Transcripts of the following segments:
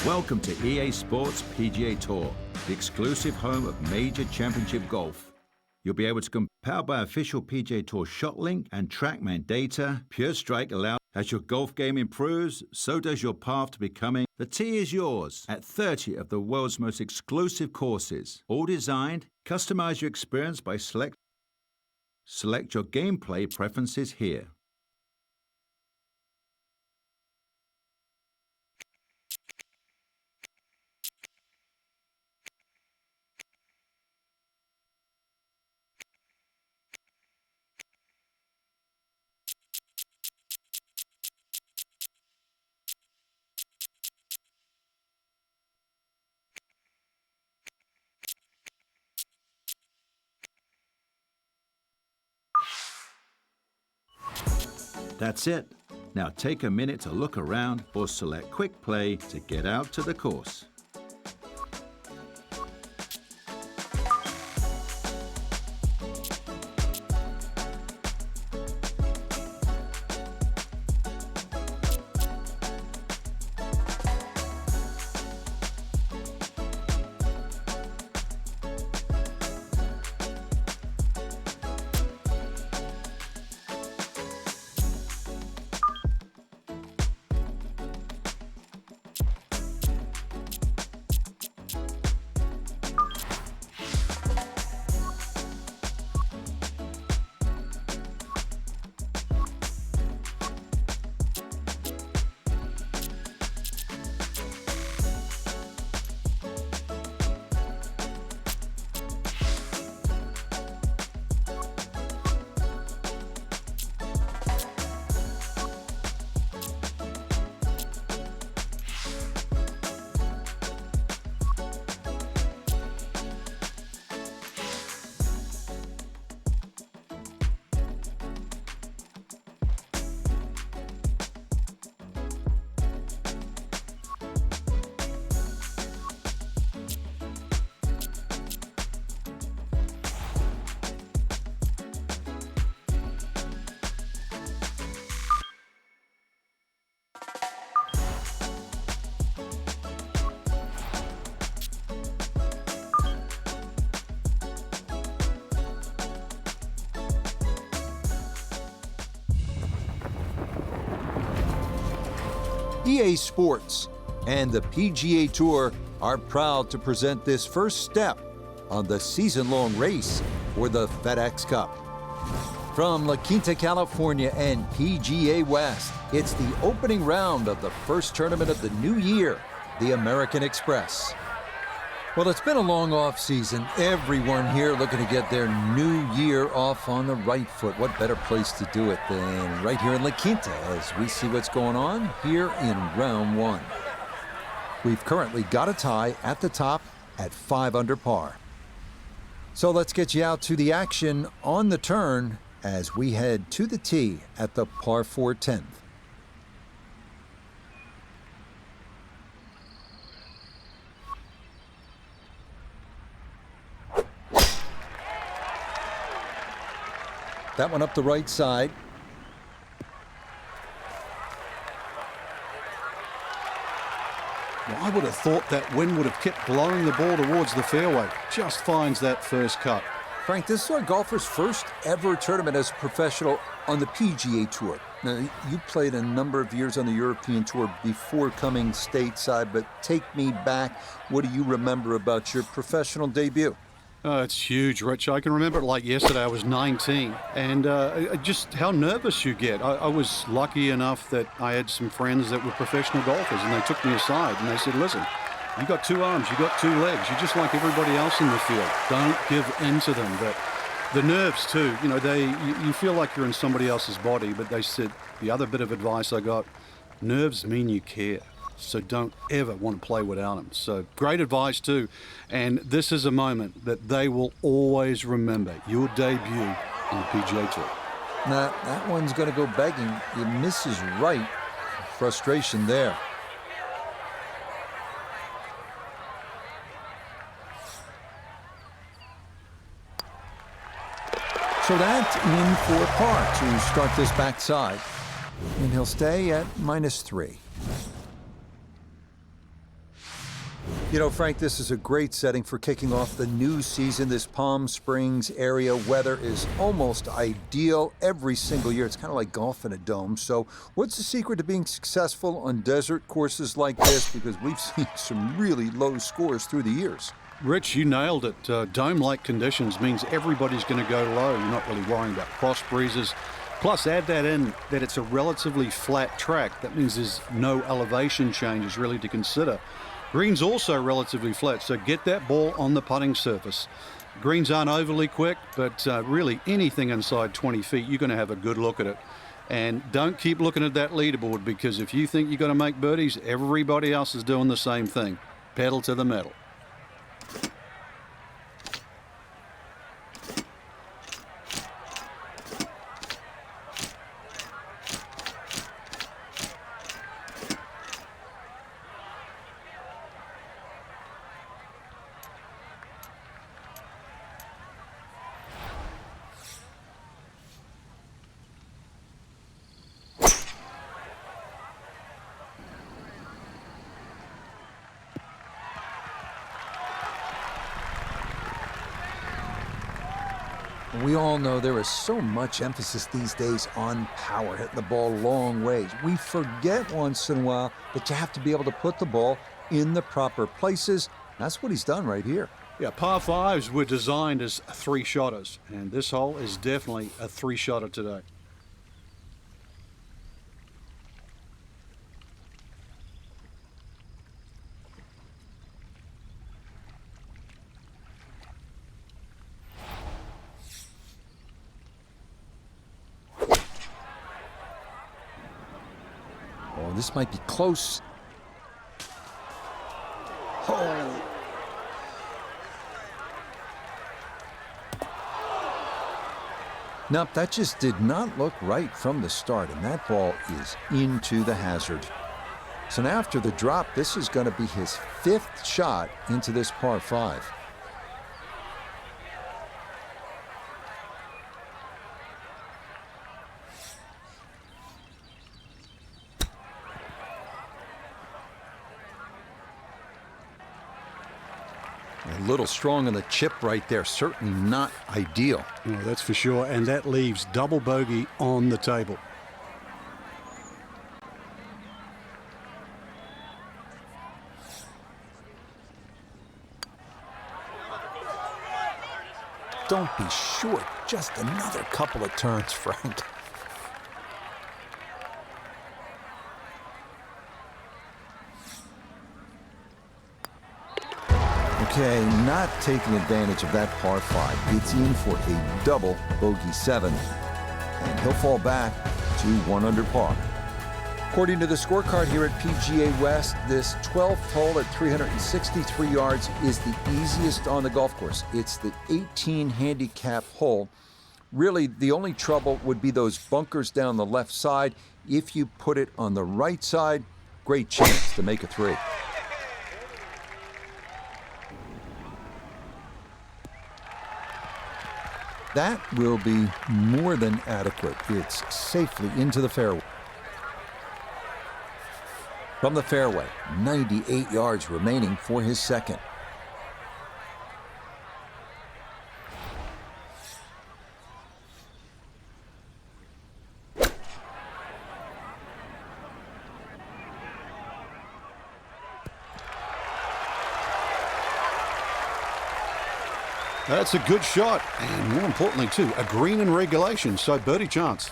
Welcome to EA Sports PGA Tour, the exclusive home of major championship golf. You'll be able to compare by official PGA Tour ShotLink and TrackMan data. Pure Strike allows. As your golf game improves, so does your path to becoming. The tee is yours at 30 of the world's most exclusive courses, all designed. Customize your experience by select your gameplay preferences here. That's it. Now take a minute to look around or select Quick Play to get out to the course. EA Sports and the PGA Tour are proud to present this first step on the season-long race for the FedEx Cup. From La Quinta, California and PGA West, it's the opening round of the first tournament of the new year, the American Express. Well, it's been a long off-season. Everyone here looking to get their new year off on the right foot. What better place to do it than right here in La Quinta as we see what's going on here in round one. We've currently got a tie at the top at 5 under par. So let's get you out to the action on the turn as we head to the tee at the par 4 10th. That one up the right side. Well, I would have thought that wind would have kept blowing the ball towards the fairway. Just finds that first cut. Frank, this is our golfer's first ever tournament as a professional on the PGA Tour. Now, you played a number of years on the European Tour before coming stateside, but take me back. What do you remember about your professional debut? It's huge, Rich. I can remember it like yesterday. I was 19, and just how nervous you get. I was lucky enough that I had some friends that were professional golfers, and they took me aside, and they said, listen, you got 2 arms, you got 2 legs. You're just like everybody else in the field. Don't give in to them. But the nerves, too, you know, you feel like you're in somebody else's body, but they said the other bit of advice I got, nerves mean you care. So don't ever want to play without them. So great advice too. And this is a moment that they will always remember. Your debut on the PGA Tour. Now, that one's going to go begging. It misses right. Frustration there. So that's in for par to start this backside. And he'll stay at -3. You know, Frank, this is a great setting for kicking off the new season. This Palm Springs area weather is almost ideal every single year. It's kind of like golf in a dome. So what's the secret to being successful on desert courses like this? Because we've seen some really low scores through the years. Rich, you nailed it. Dome-like conditions means everybody's going to go low. You're not really worrying about cross breezes. Plus, add that in that it's a relatively flat track. That means there's no elevation changes really to consider. Green's also relatively flat, so get that ball on the putting surface. Greens aren't overly quick, but really anything inside 20 feet, you're going to have a good look at it. And don't keep looking at that leaderboard, because if you think you're going to make birdies, everybody else is doing the same thing. Pedal to the metal. We all know there is so much emphasis these days on power, hitting the ball long ways. We forget once in a while that you have to be able to put the ball in the proper places. That's what he's done right here. Yeah, par 5s were designed as 3-shotters, and this hole is definitely a 3-shotter today. Oh, this might be close. Oh. Nope, that just did not look right from the start, and that ball is into the hazard. So now after the drop, this is going to be his 5th shot into this par 5. A little strong on the chip right there. Certainly not ideal. No, that's for sure. And that leaves double bogey on the table. don't be short. Just another couple of turns, Frank. Okay, not taking advantage of that par 5. It's in for a double bogey 7. And he'll fall back to 1 under par. According to the scorecard here at PGA West, this 12th hole at 363 yards is the easiest on the golf course. It's the 18 handicap hole. Really, the only trouble would be those bunkers down the left side. If you put it on the right side, great chance to make a 3. That will be more than adequate. It's safely into the fairway. From the fairway, 98 yards remaining for his second. That's a good shot, and more importantly, too, a green in regulation, so birdie chance.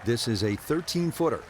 This is a 13-footer.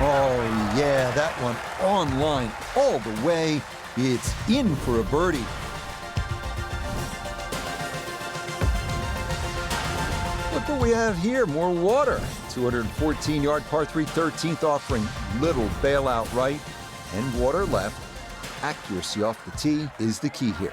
Oh, yeah, that one on line all the way. It's in for a birdie. Look what we have here, more water. 214-yard par 3 13th offering, little bailout right and water left. Accuracy off the tee is the key here.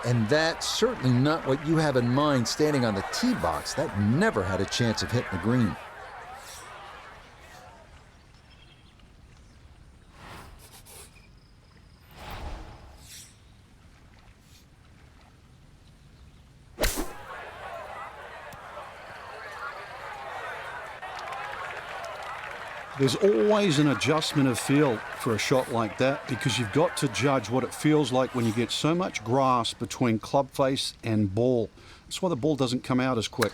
And that's certainly not what you have in mind standing on the tee box. That never had a chance of hitting the green. There's always an adjustment of feel for a shot like that because you've got to judge what it feels like when you get so much grass between club face and ball. That's why the ball doesn't come out as quick.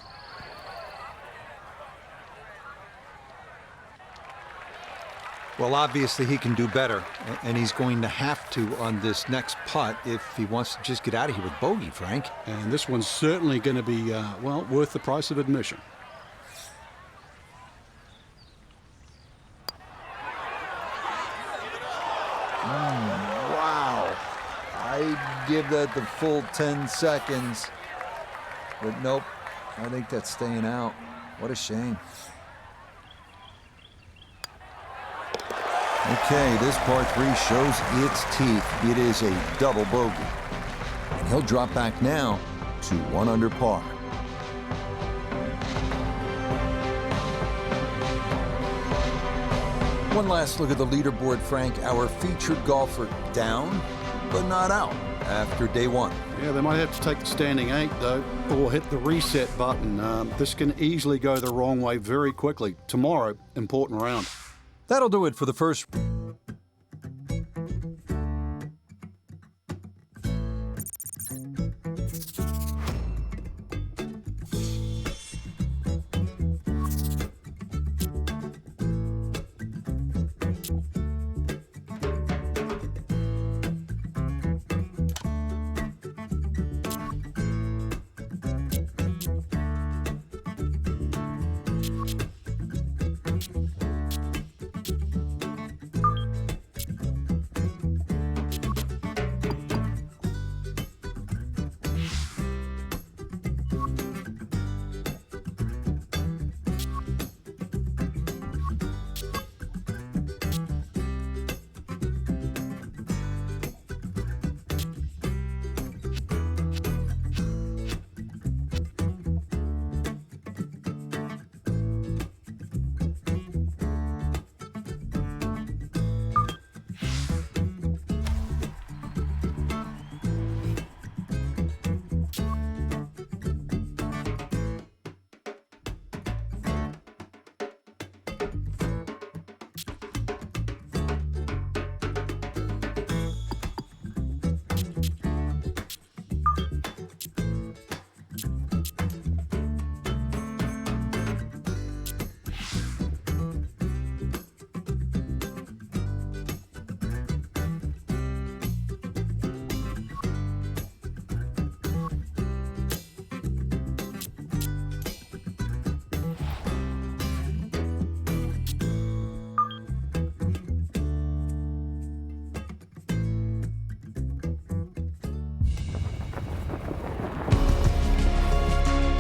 Well, obviously he can do better, and he's going to have to on this next putt if he wants to just get out of here with bogey, Frank. And this one's certainly going to be, well, worth the price of admission. Wow. I'd give that the full 10 seconds. But nope, I think that's staying out. What a shame. Okay, this par 3 shows its teeth. It is a double bogey. And he'll drop back now to 1 under par. One last look at the leaderboard, Frank. Our featured golfer down, but not out after day 1. Yeah, they might have to take the standing 8, though, or hit the reset button. This can easily go the wrong way very quickly. Tomorrow, important round. That'll do it for the first.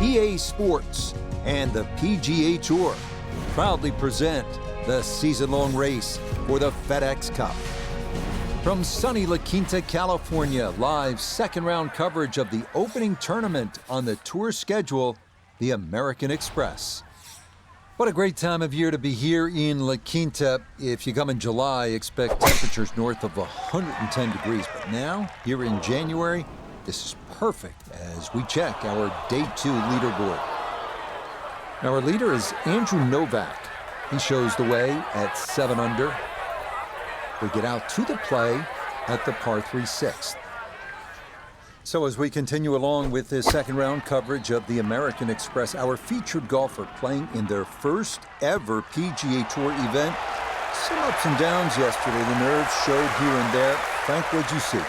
EA Sports and the PGA Tour proudly present the season-long race for the FedEx Cup. From sunny La Quinta, California, live second-round coverage of the opening tournament on the tour schedule, the American Express. What a great time of year to be here in La Quinta. If you come in July, expect temperatures north of 110 degrees. But now, here in January, this is perfect as we check our Day 2 leaderboard. Our leader is Andrew Novak. He shows the way at 7 under. We get out to the play at the par 3 6th. So as we continue along with this second round coverage of the American Express, our featured golfer playing in their first ever PGA Tour event. Some ups and downs yesterday. The nerves showed here and there. Frank, what'd you see?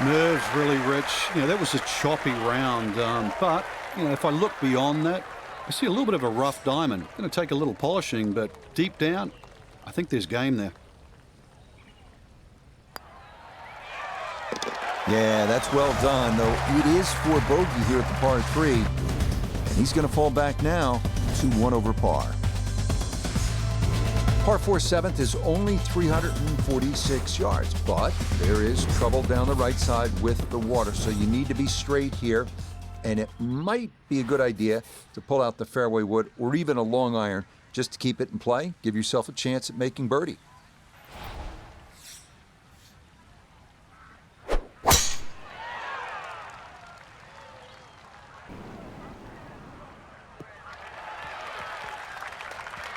Nerves really, Rich. That was a choppy round. But if I look beyond that, I see a little bit of a rough diamond. Going to take a little polishing, but deep down, I think there's game there. Yeah, that's well done, though it is for bogey here at the par 3. And he's going to fall back now to 1 over par. Par 4 7th is only 346 yards, but there is trouble down the right side with the water, so you need to be straight here. And it might be a good idea to pull out the fairway wood or even a long iron just to keep it in play. Give yourself a chance at making birdie.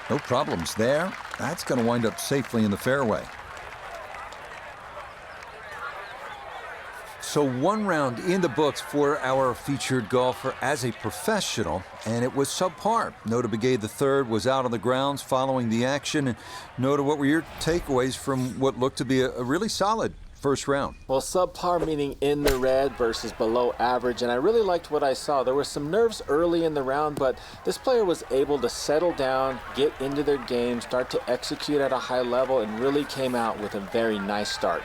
No problems there. That's going to wind up safely in the fairway. So 1 round in the books for our featured golfer as a professional, and it was subpar. Nota Begay III was out on the grounds following the action. And Nota, what were your takeaways from what looked to be a really solid first round? Well, subpar meaning in the red versus below average, and I really liked what I saw. There were some nerves early in the round, but this player was able to settle down, get into their game, start to execute at a high level, and really came out with a very nice start.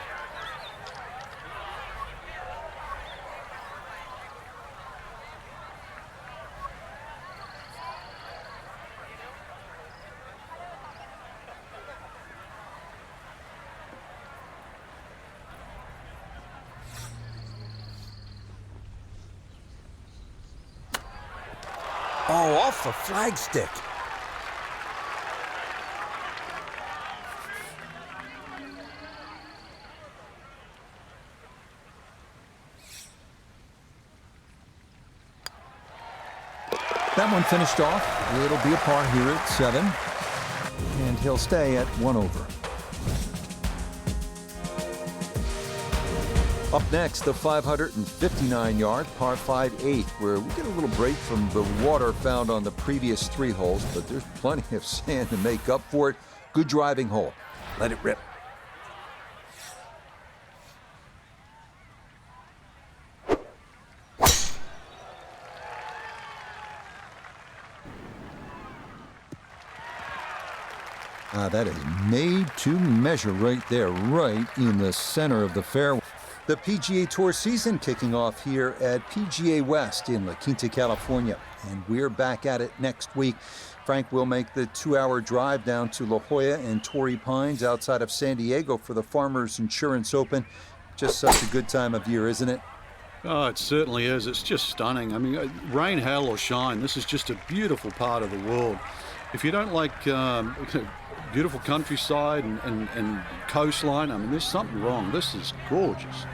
Oh, off the flagstick. That one finished off. It'll be a par here at 7. And he'll stay at 1 over. Up next, the 559-yard par 5/8, where we get a little break from the water found on the previous 3 holes, but there's plenty of sand to make up for it. Good driving hole. Let it rip. That is made to measure right there, right in the center of the fairway. The PGA Tour season kicking off here at PGA West in La Quinta, California. And we're back at it next week. Frank will make the 2-hour drive down to La Jolla and Torrey Pines outside of San Diego for the Farmers Insurance Open. Just such a good time of year, isn't it? Oh, it certainly is. It's just stunning. I mean, rain, hail, or shine, this is just a beautiful part of the world. If you don't like beautiful countryside and coastline, I mean, there's something wrong. This is gorgeous.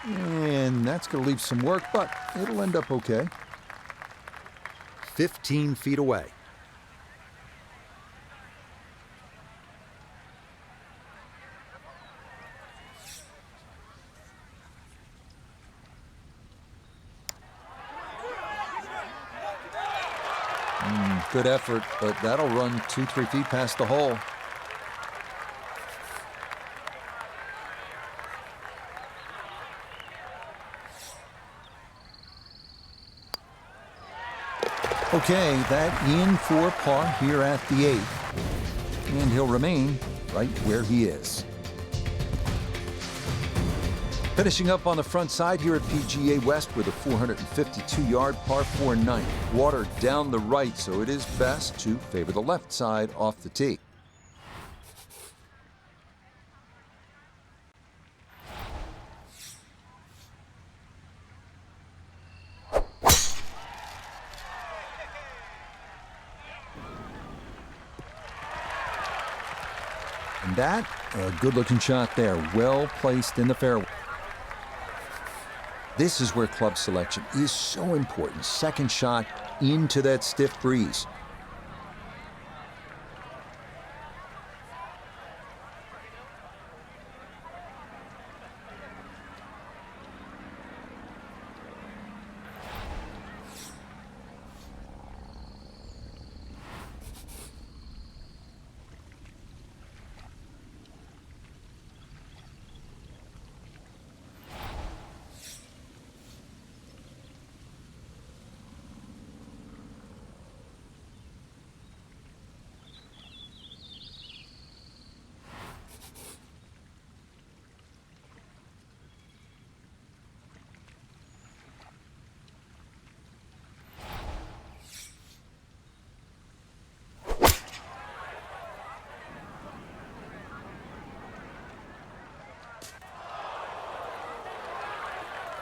And that's going to leave some work, but it'll end up okay. 15 feet away. Good effort, but that'll run 2-3 feet past the hole. Okay, that in for par here at the 8th. And he'll remain right where he is. Finishing up on the front side here at PGA West with a 452-yard par 4 ninth. Water down the right, so it is best to favor the left side off the tee. And that, a good-looking shot there, well placed in the fairway. This is where club selection is so important. Second shot into that stiff breeze.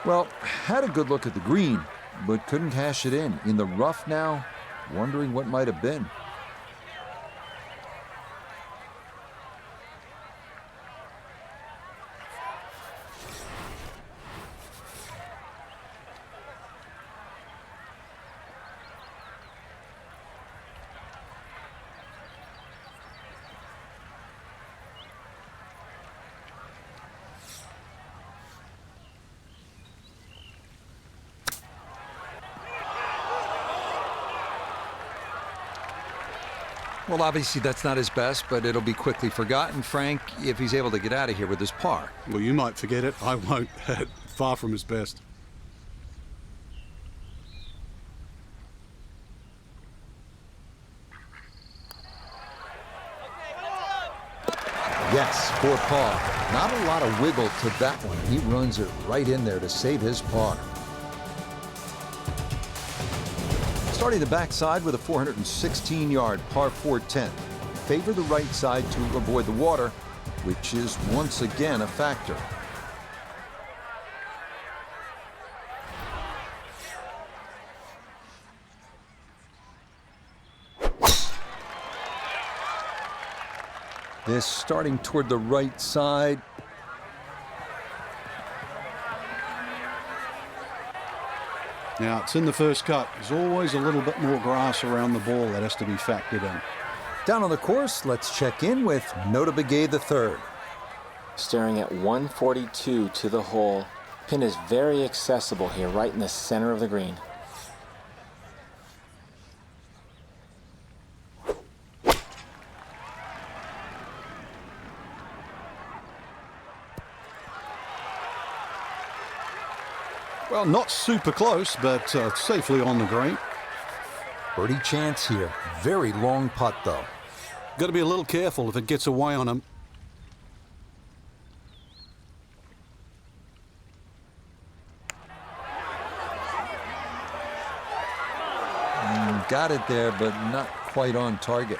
Well, had a good look at the green, but couldn't cash it in. In the rough now, wondering what might have been. Well, obviously that's not his best, but it'll be quickly forgotten, Frank, if he's able to get out of here with his par. Well, you might forget it. I won't. Far from his best. Yes, for par. Not a lot of wiggle to that one. He runs it right in there to save his par. Starting the backside with a 416-yard par 4 10. Favor the right side to avoid the water, which is once again a factor. This starting toward the right side. Now, it's in the first cut. There's always a little bit more grass around the ball that has to be factored in. Down on the course, let's check in with Nota Begay III. Staring at 142 to the hole. Pin is very accessible here, right in the center of the green. Well, not super close, but safely on the green. Birdie chance here. Very long putt, though. Got to be a little careful if it gets away on him. Got it there, but not quite on target.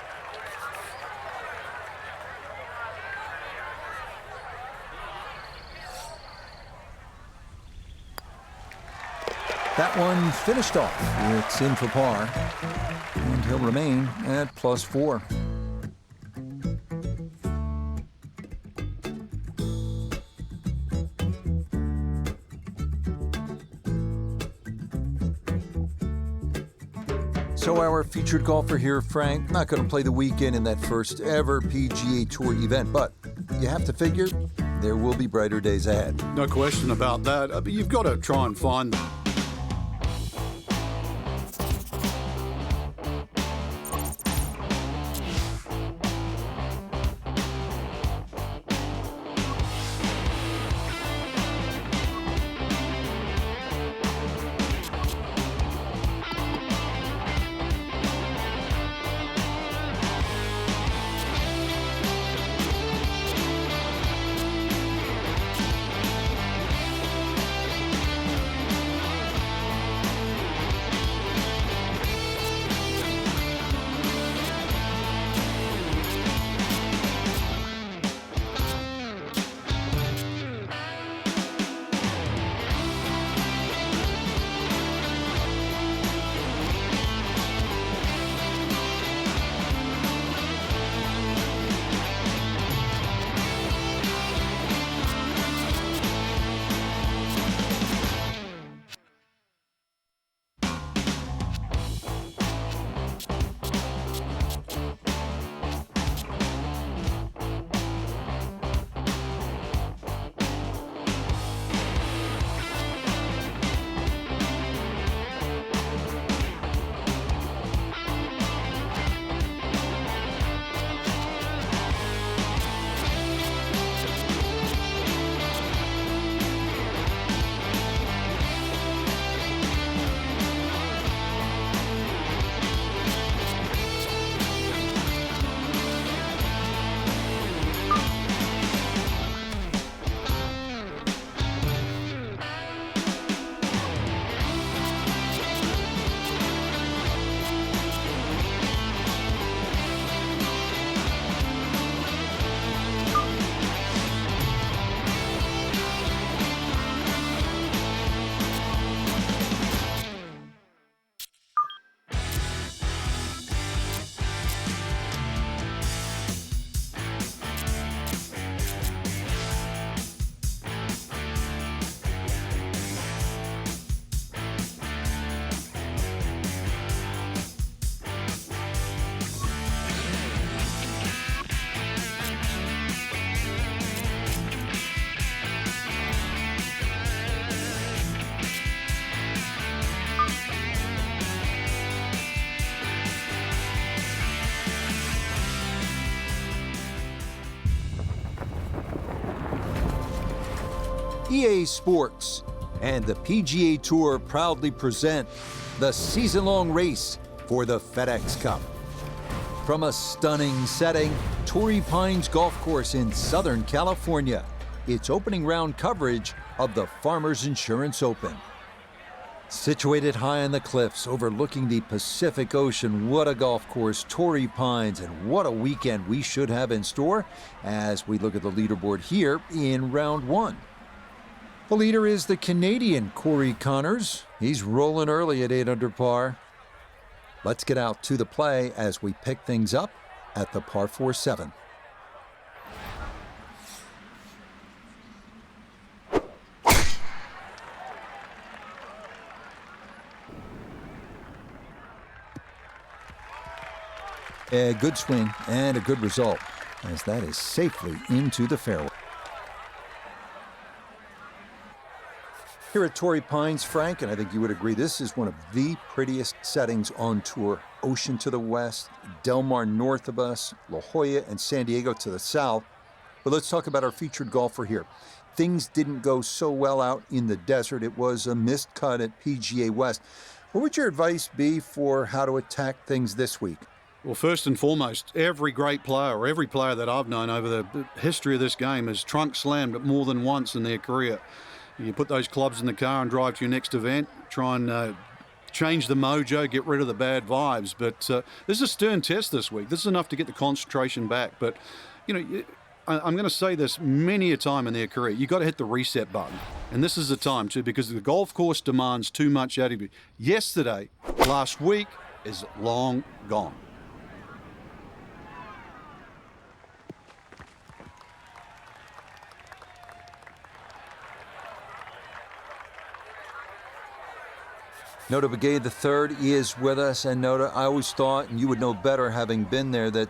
That one finished off. It's in for par, and he'll remain at +4. So our featured golfer here, Frank, not going to play the weekend in that first ever PGA Tour event, but you have to figure there will be brighter days ahead. No question about that. But you've got to try and find them. EA Sports and the PGA Tour proudly present the season-long race for the FedEx Cup. From a stunning setting, Torrey Pines Golf Course in Southern California, it's opening round coverage of the Farmers Insurance Open. Situated high on the cliffs overlooking the Pacific Ocean, what a golf course, Torrey Pines, and what a weekend we should have in store as we look at the leaderboard here in round one. The leader is the Canadian Corey Connors. He's rolling early at 8 under par. Let's get out to the play as we pick things up at the par 4-7. A good swing and a good result, as that is safely into the fairway. Here at Torrey Pines, Frank, and I think you would agree, this is one of the prettiest settings on tour. Ocean to the west, Del Mar north of us, La Jolla and San Diego to the south. But let's talk about our featured golfer here. Things didn't go so well out in the desert. It was a missed cut at PGA West. What would your advice be for how to attack things this week? Well, first and foremost, every great player, or every player that I've known over the history of this game has trunk slammed it more than once in their career. You put those clubs in the car and drive to your next event, try and change the mojo, get rid of the bad vibes. But this is a stern test this week. This is enough to get the concentration back. But, you know, I'm going to say this many a time in their career. You've got to hit the reset button. And this is the time, too, because the golf course demands too much out of you. Yesterday, last week, is long gone. Nota Begay III is with us, and Nota, I always thought, and you would know better having been there, that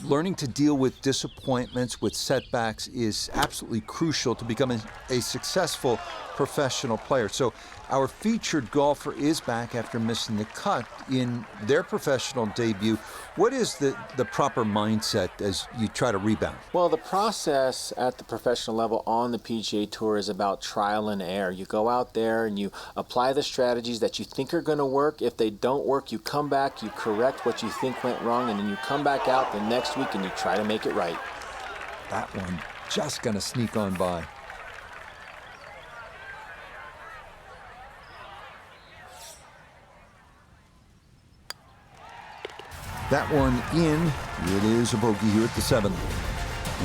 learning to deal with disappointments, with setbacks, is absolutely crucial to becoming a successful professional player. So our featured golfer is back after missing the cut in their professional debut. What is the proper mindset as you try to rebound? Well, the process at the professional level on the PGA Tour is about trial and error. You go out there and you apply the strategies that you think are going to work. If they don't work, you come back, you correct what you think went wrong, and then you come back out the next week and you try to make it right. That one just going to sneak on by. That one in. It is a bogey here at the 7th.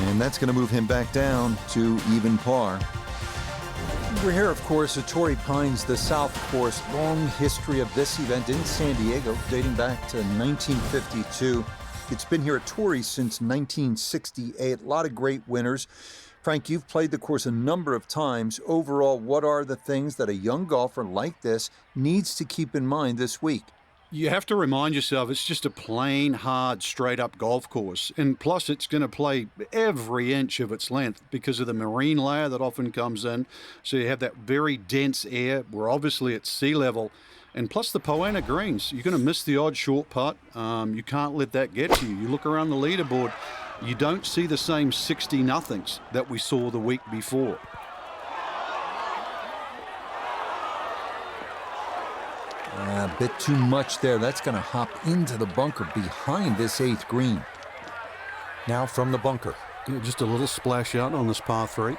And that's going to move him back down to even par. We're here, of course, at Torrey Pines, the South Course. Long history of this event in San Diego, dating back to 1952. It's been here at Torrey since 1968. A lot of great winners. Frank, you've played the course a number of times. Overall, what are the things that a young golfer like this needs to keep in mind this week? You have to remind yourself it's just a plain, hard, straight-up golf course. And plus, it's going to play every inch of its length because of the marine layer that often comes in. So you have that very dense air. We're obviously at sea level. And plus the Poana greens. You're going to miss the odd short putt. You can't let that get to you. You look around the leaderboard, you don't see the same 60-nothings that we saw the week before. A bit too much there. That's going to hop into the bunker behind this 8th green. Now from the bunker. Yeah, just a little splash out on this par 3.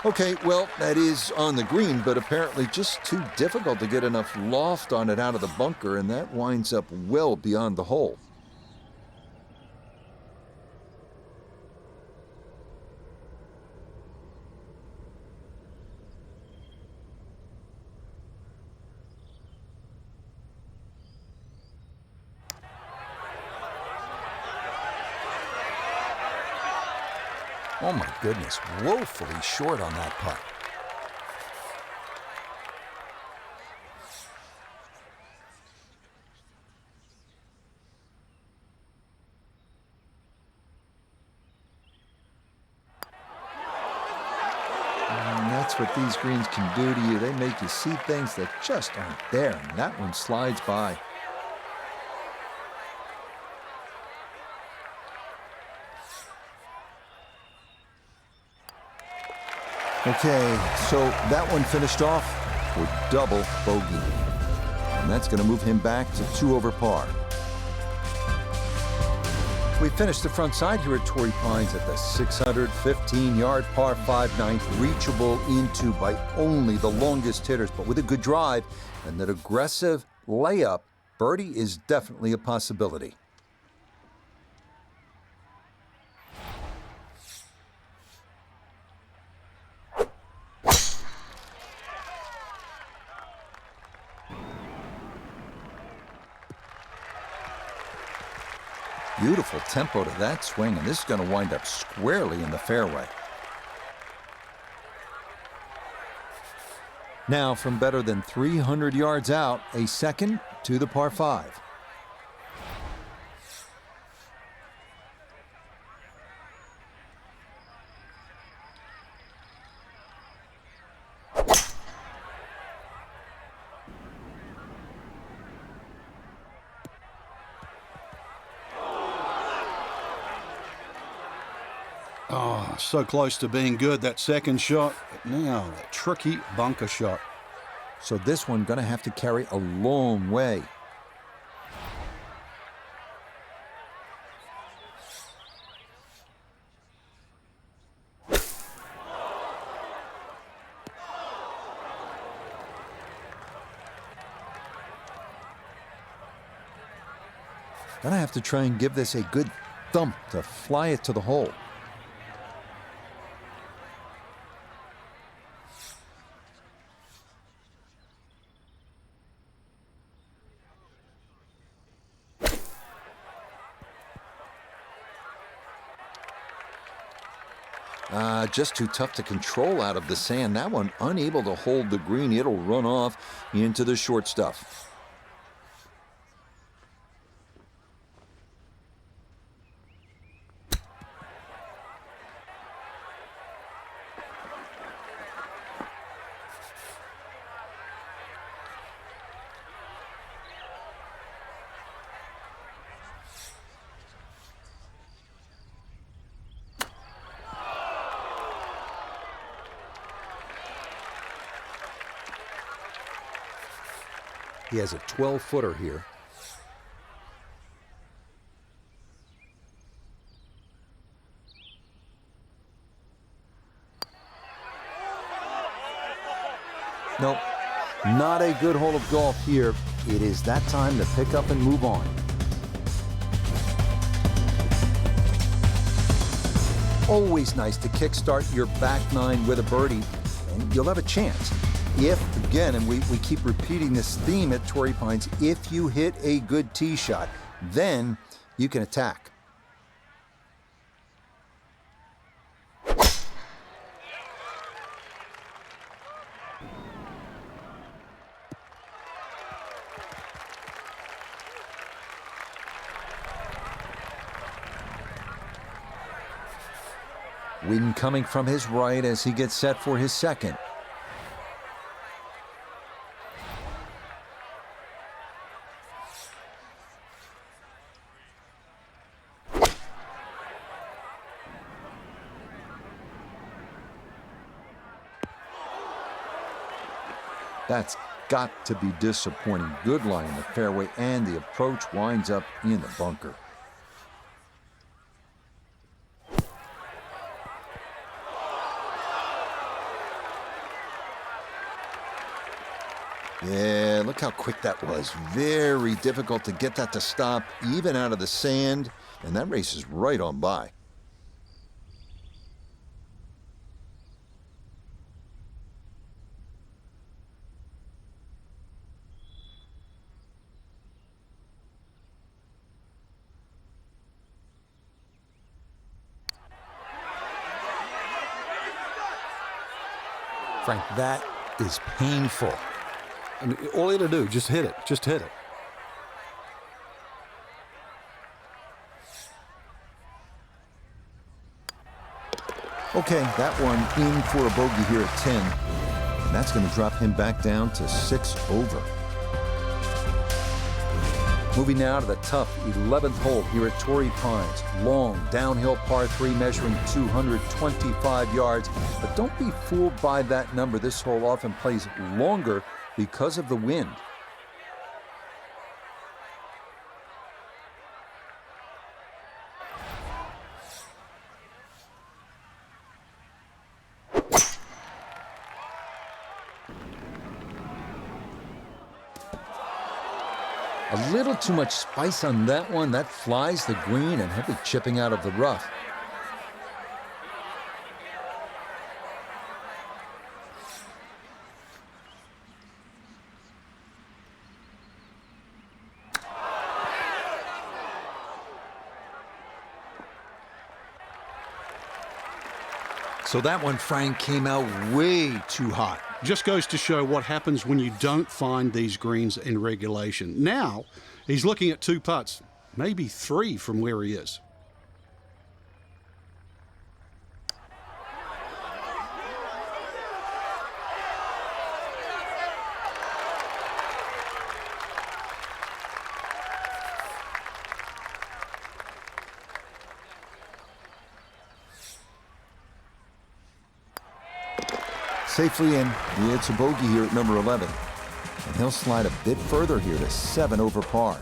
Okay, well, that is on the green, but apparently just too difficult to get enough loft on it out of the bunker, and that winds up well beyond the hole. Oh my goodness, woefully short on that putt. That's what these greens can do to you. They make you see things that just aren't there, and that one slides by. Okay, so that one finished off with double bogey. And that's going to move him back to 2 over par. We finished the front side here at Torrey Pines at the 615-yard par 5 ninth, reachable into by only the longest hitters, but with a good drive and that aggressive layup, birdie is definitely a possibility. Beautiful tempo to that swing, and this is going to wind up squarely in the fairway. Now, from better than 300 yards out, a second to the par 5. Oh, so close to being good, that second shot. But now, that tricky bunker shot. So this one going to have to carry a long way. Gonna have to try and give this a good thump to fly it to the hole. Just too tough to control out of the sand. That one unable to hold the green. It'll run off into the short stuff. He has a 12-footer here. Nope, not a good hole of golf here. It is that time to pick up and move on. Always nice to kickstart your back nine with a birdie, and you'll have a chance. If, again, and we keep repeating this theme at Torrey Pines, if you hit a good tee shot, then you can attack. Wind coming from his right as he gets set for his second. That's got to be disappointing. Good line in the fairway, and the approach winds up in the bunker. Yeah, look how quick that was. Very difficult to get that to stop, even out of the sand, and that race is right on by. Frank, that is painful. I mean, all you got to do, just hit it. Just hit it. Okay, that one in for a bogey here at 10. And that's going to drop him back down to 6 over. Moving now to the tough 11th hole here at Torrey Pines. Long downhill par 3 measuring 225 yards. But don't be fooled by that number. This hole often plays longer because of the wind. A little too much spice on that one. That flies the green and heavy chipping out of the rough. So that one, Frank, came out way too hot. Just goes to show what happens when you don't find these greens in regulation. Now, he's looking at 2 putts, maybe 3 from where he is. Safely in. It's a bogey here at number 11. And he'll slide a bit further here to 7 over par.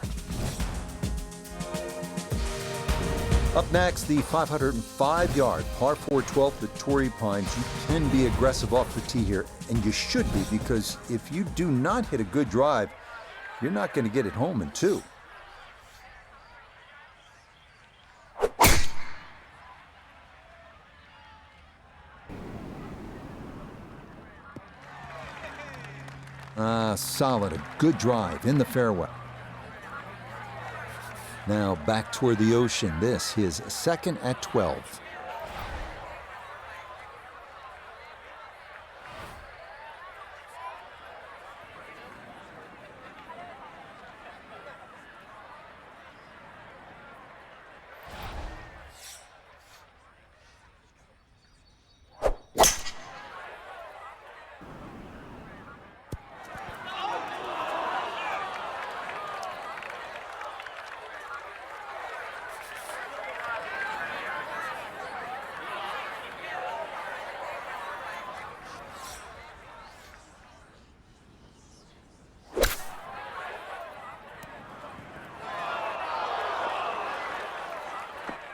Up next, the 505-yard par 4 12th at Torrey Pines. You can be aggressive off the tee here, and you should be, because if you do not hit a good drive, you're not going to get it home in 2. Solid, a good drive in the fairway. Now back toward the ocean. This his second at 12.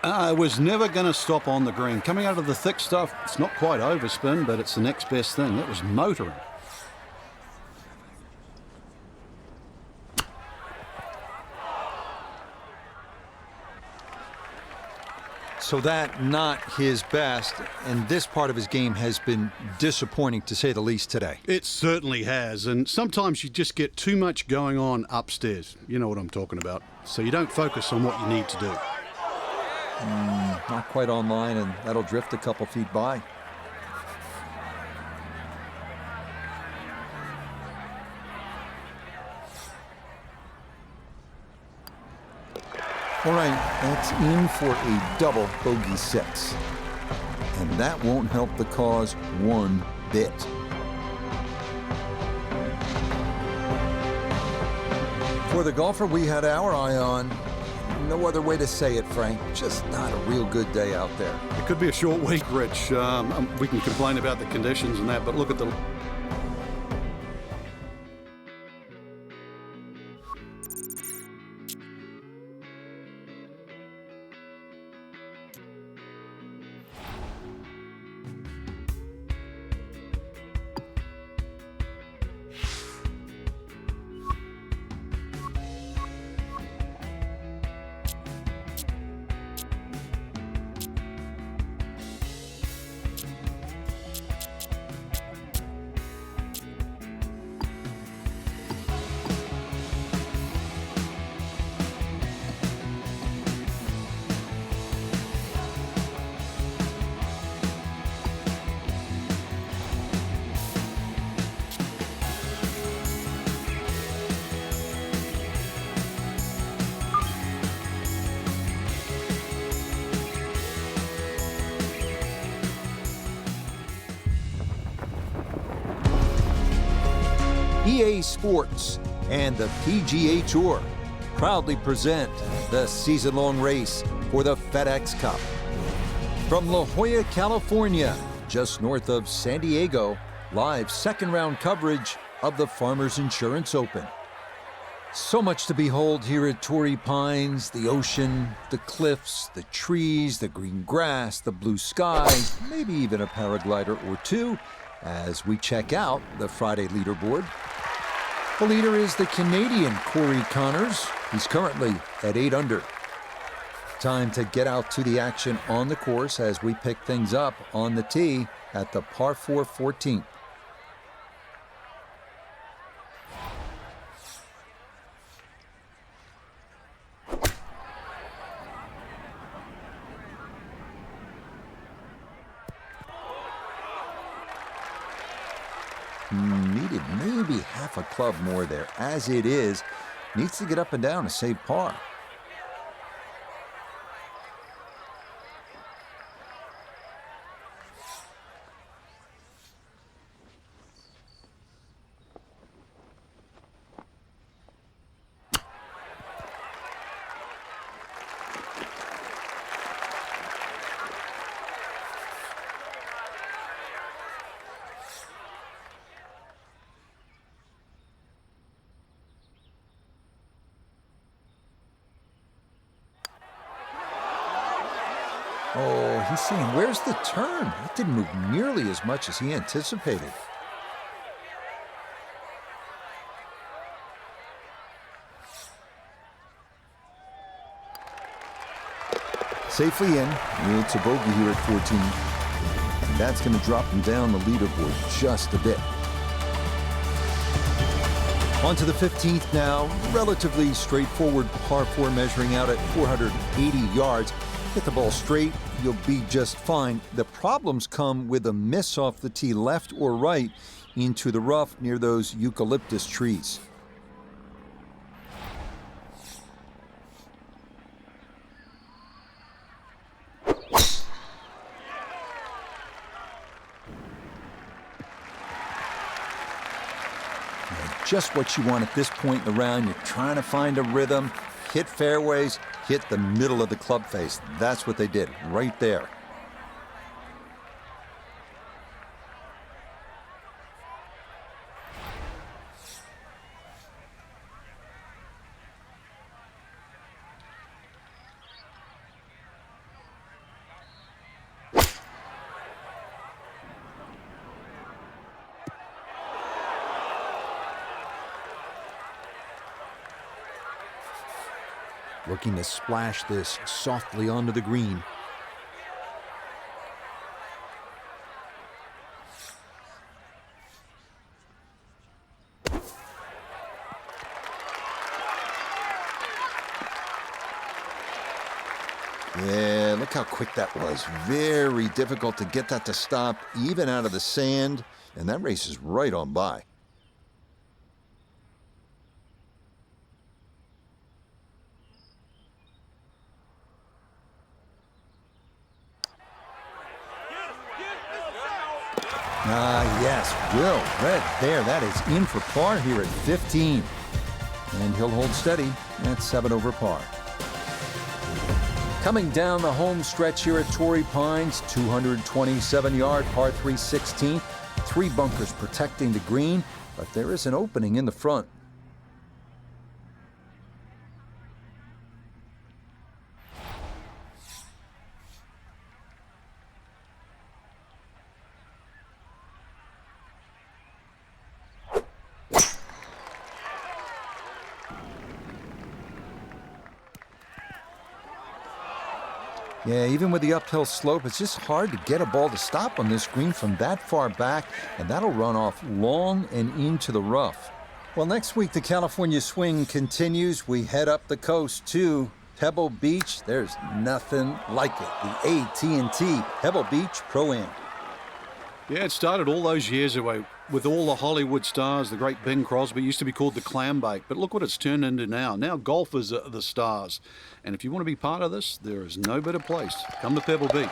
I was never going to stop on the green. Coming out of the thick stuff, it's not quite overspin, but it's the next best thing. That was motoring. So that not his best, and this part of his game has been disappointing, to say the least, today. It certainly has, and sometimes you just get too much going on upstairs. You know what I'm talking about. So you don't focus on what you need to do. Not quite online, and that'll drift a couple feet by. All right, that's in for a double bogey 6. And that won't help the cause one bit. For the golfer we had our eye on, no other way to say it, Frank, just not a real good day out there. It could be a short week, Rich. We can complain about the conditions and that, but look at the... EA Sports and the PGA Tour proudly present the season-long race for the FedEx Cup. From La Jolla, California, just north of San Diego, live second-round coverage of the Farmers Insurance Open. So much to behold here at Torrey Pines: the ocean, the cliffs, the trees, the green grass, the blue sky, maybe even a paraglider or two as we check out the Friday leaderboard. The leader is the Canadian Corey Connors. He's currently at 8 under. Time to get out to the action on the course as we pick things up on the tee at the par 4 14th. Needed maybe half a club more there. As it is, needs to get up and down to save par. Oh, he's saying, where's the turn? It didn't move nearly as much as he anticipated. Safely in. It's a bogey here at 14. And that's going to drop him down the leaderboard just a bit. On to the 15th now. Relatively straightforward par 4 measuring out at 480 yards. Hit the ball straight, you'll be just fine. The problems come with a miss off the tee, left or right, into the rough near those eucalyptus trees. Just what you want at this point in the round. You're trying to find a rhythm, hit fairways, hit the middle of the club face. That's what they did right there. Looking to splash this softly onto the green. Yeah, look how quick that was. Very difficult to get that to stop, even out of the sand, and that race is right on by. Yes, Will, right there. That is in for par here at 15. And he'll hold steady at 7 over par. Coming down the home stretch here at Torrey Pines, 227-yard par 3 16th. 3 bunkers protecting the green, but there is an opening in the front. Yeah, even with the uphill slope, it's just hard to get a ball to stop on this green from that far back, and that'll run off long and into the rough. Well, next week the California swing continues. We head up the coast to Pebble Beach. There's nothing like it. The AT&T Pebble Beach Pro-Am. Yeah, it started all those years ago with all the Hollywood stars. The great Bing Crosby used to be called the clam bake, but look what it's turned into now. Now golfers are the stars. And if you want to be part of this, there is no better place. Come to Pebble Beach.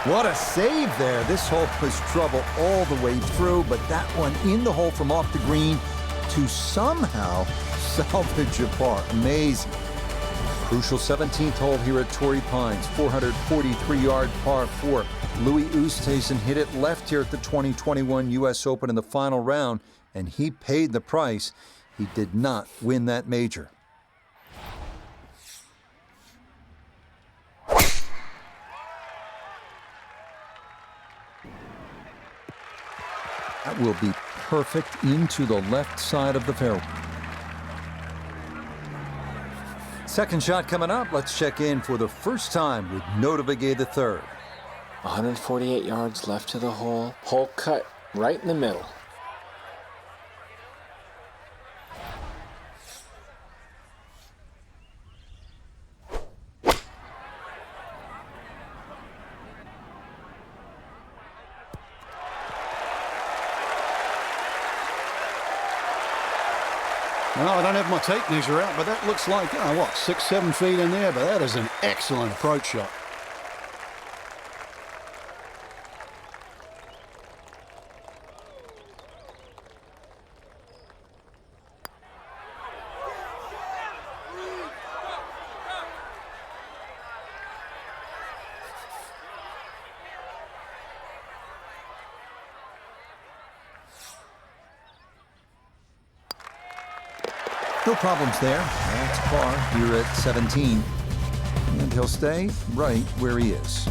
What a save there. This hole was trouble all the way through, but that one in the hole from off the green to somehow salvage a par. Amazing. Crucial 17th hole here at Torrey Pines, 443-yard par 4. Louis Oosthuizen hit it left here at the 2021 U.S. Open in the final round, and he paid the price. He did not win that major. That will be perfect into the left side of the fairway. Second shot coming up. Let's check in for the first time with Notavigay III. 148 yards left to the hole. Hole cut right in the middle. No, I don't have my tape measure out, but that looks like, 6, 7 feet in there, but that is an excellent approach shot. No problems there. That's par here at 17. And he'll stay right where he is.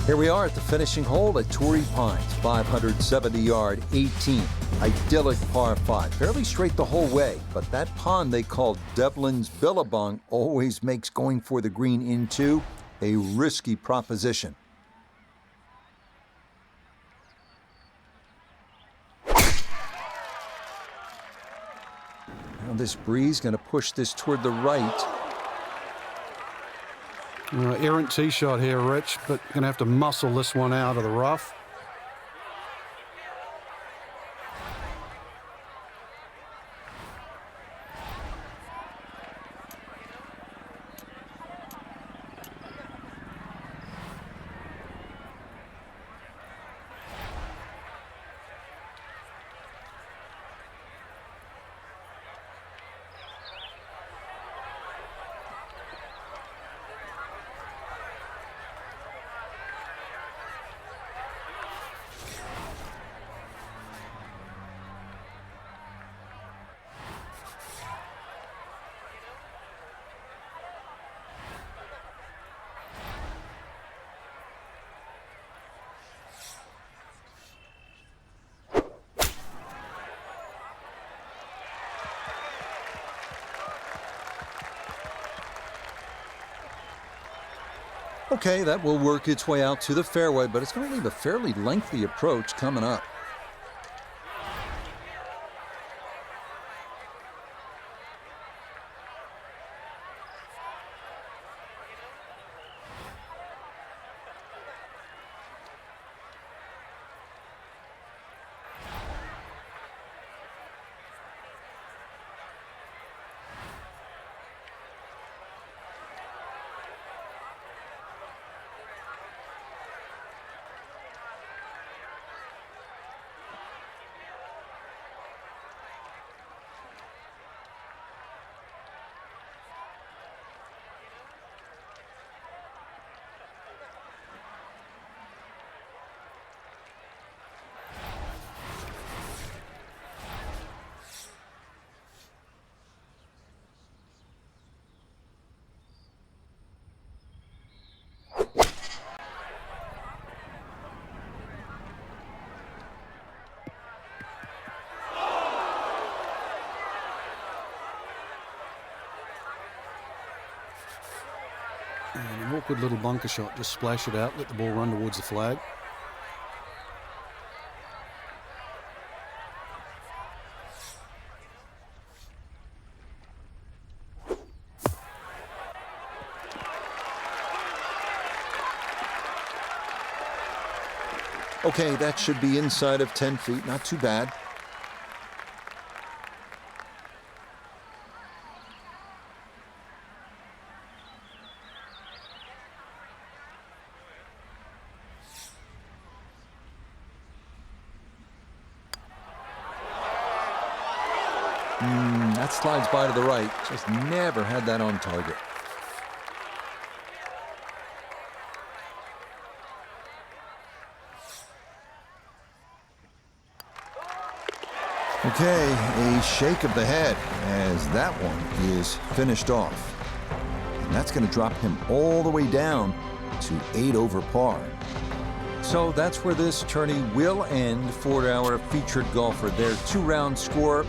Here we are at the finishing hole at Torrey Pines, 570-yard 18. Idyllic par 5. Fairly straight the whole way, but that pond they call Devlin's Billabong always makes going for the green into a risky proposition. This breeze going to push this toward the right. Errant tee shot here, Rich, but going to have to muscle this one out of the rough. Okay, that will work its way out to the fairway, but it's going to leave a fairly lengthy approach coming up. And an awkward little bunker shot. Just splash it out, let the ball run towards the flag. Okay, that should be inside of 10 feet. Not too bad. That slides by to the right. Just never had that on target. Okay, a shake of the head as that one is finished off. And that's going to drop him all the way down to 8 over par. So that's where this tourney will end for our featured golfer. Their 2-round score.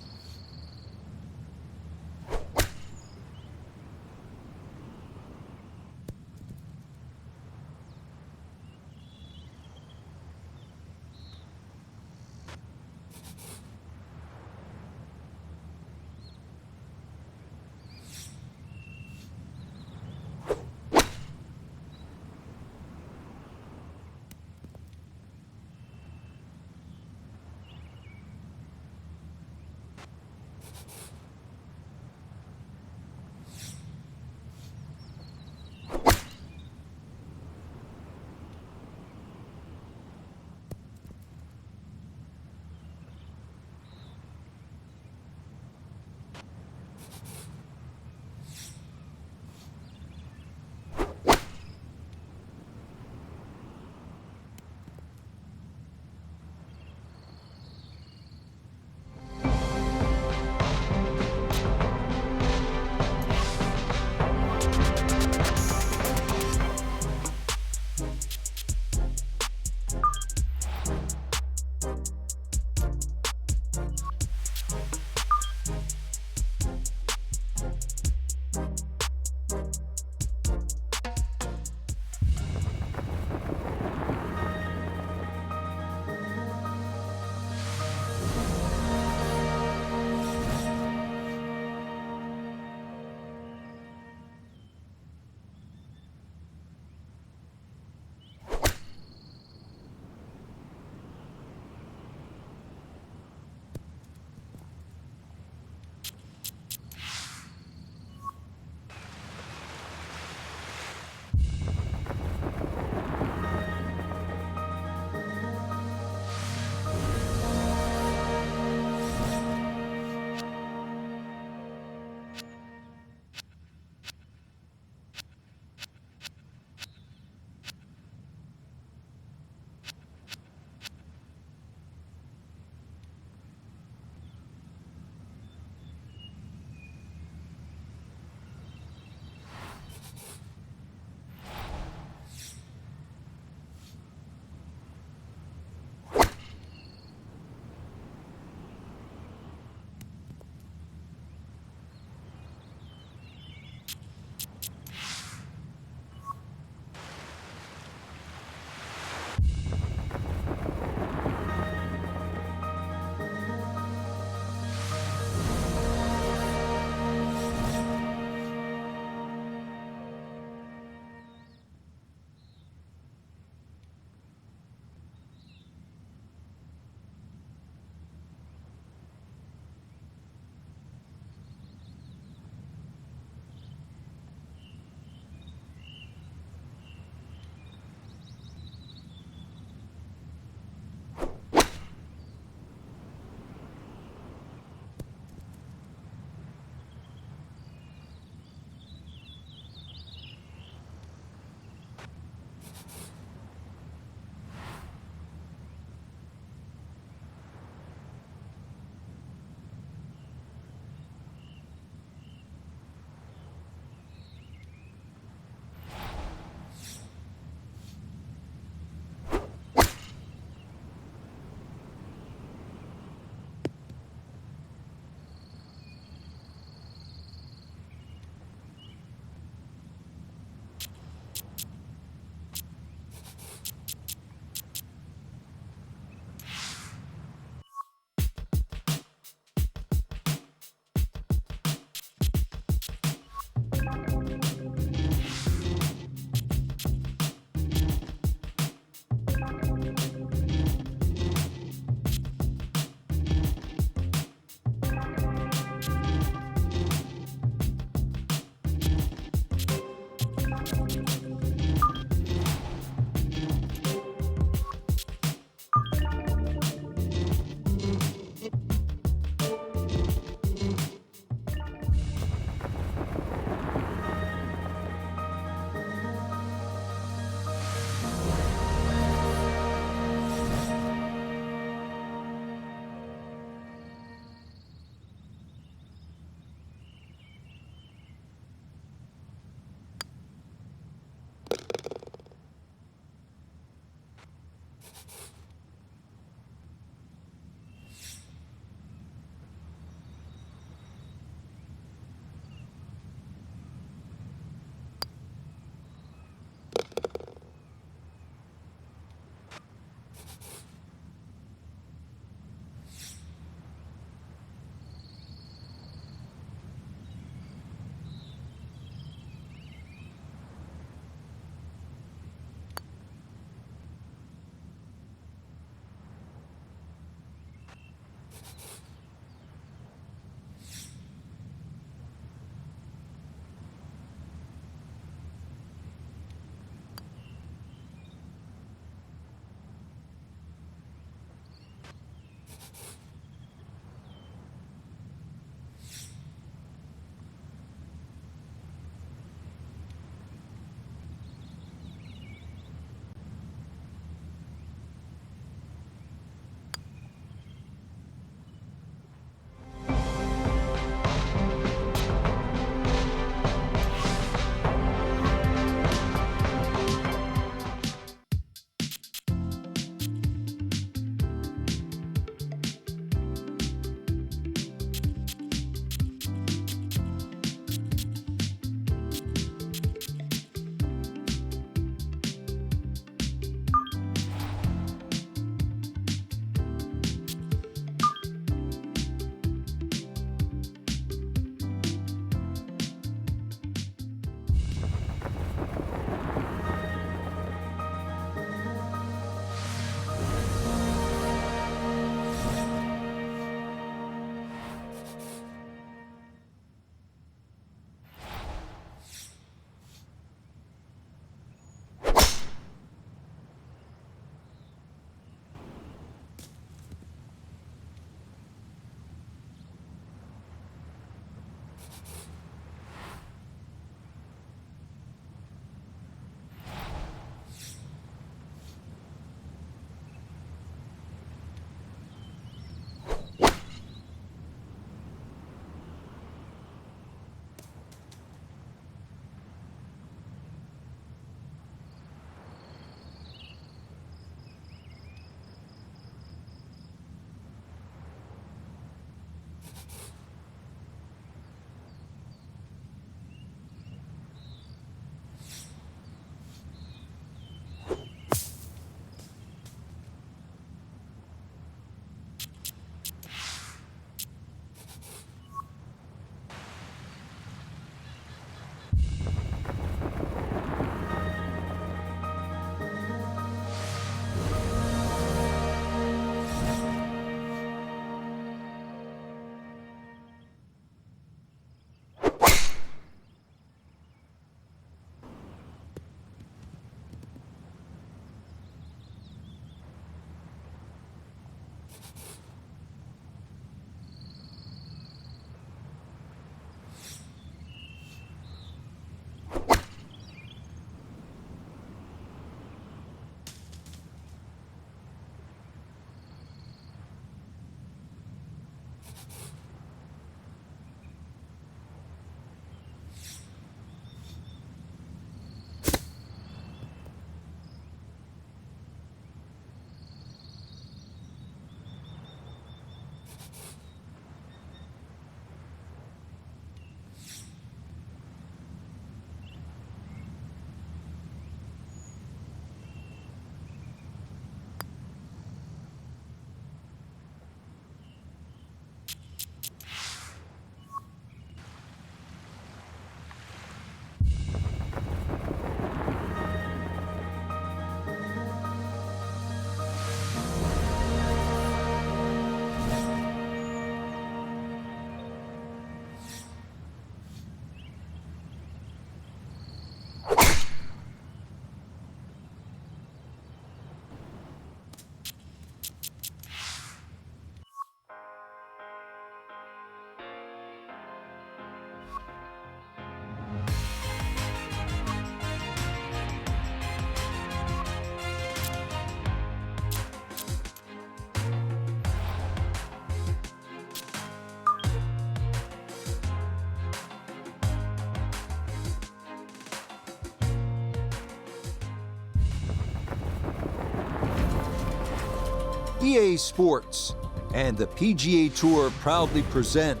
EA Sports and the PGA Tour proudly present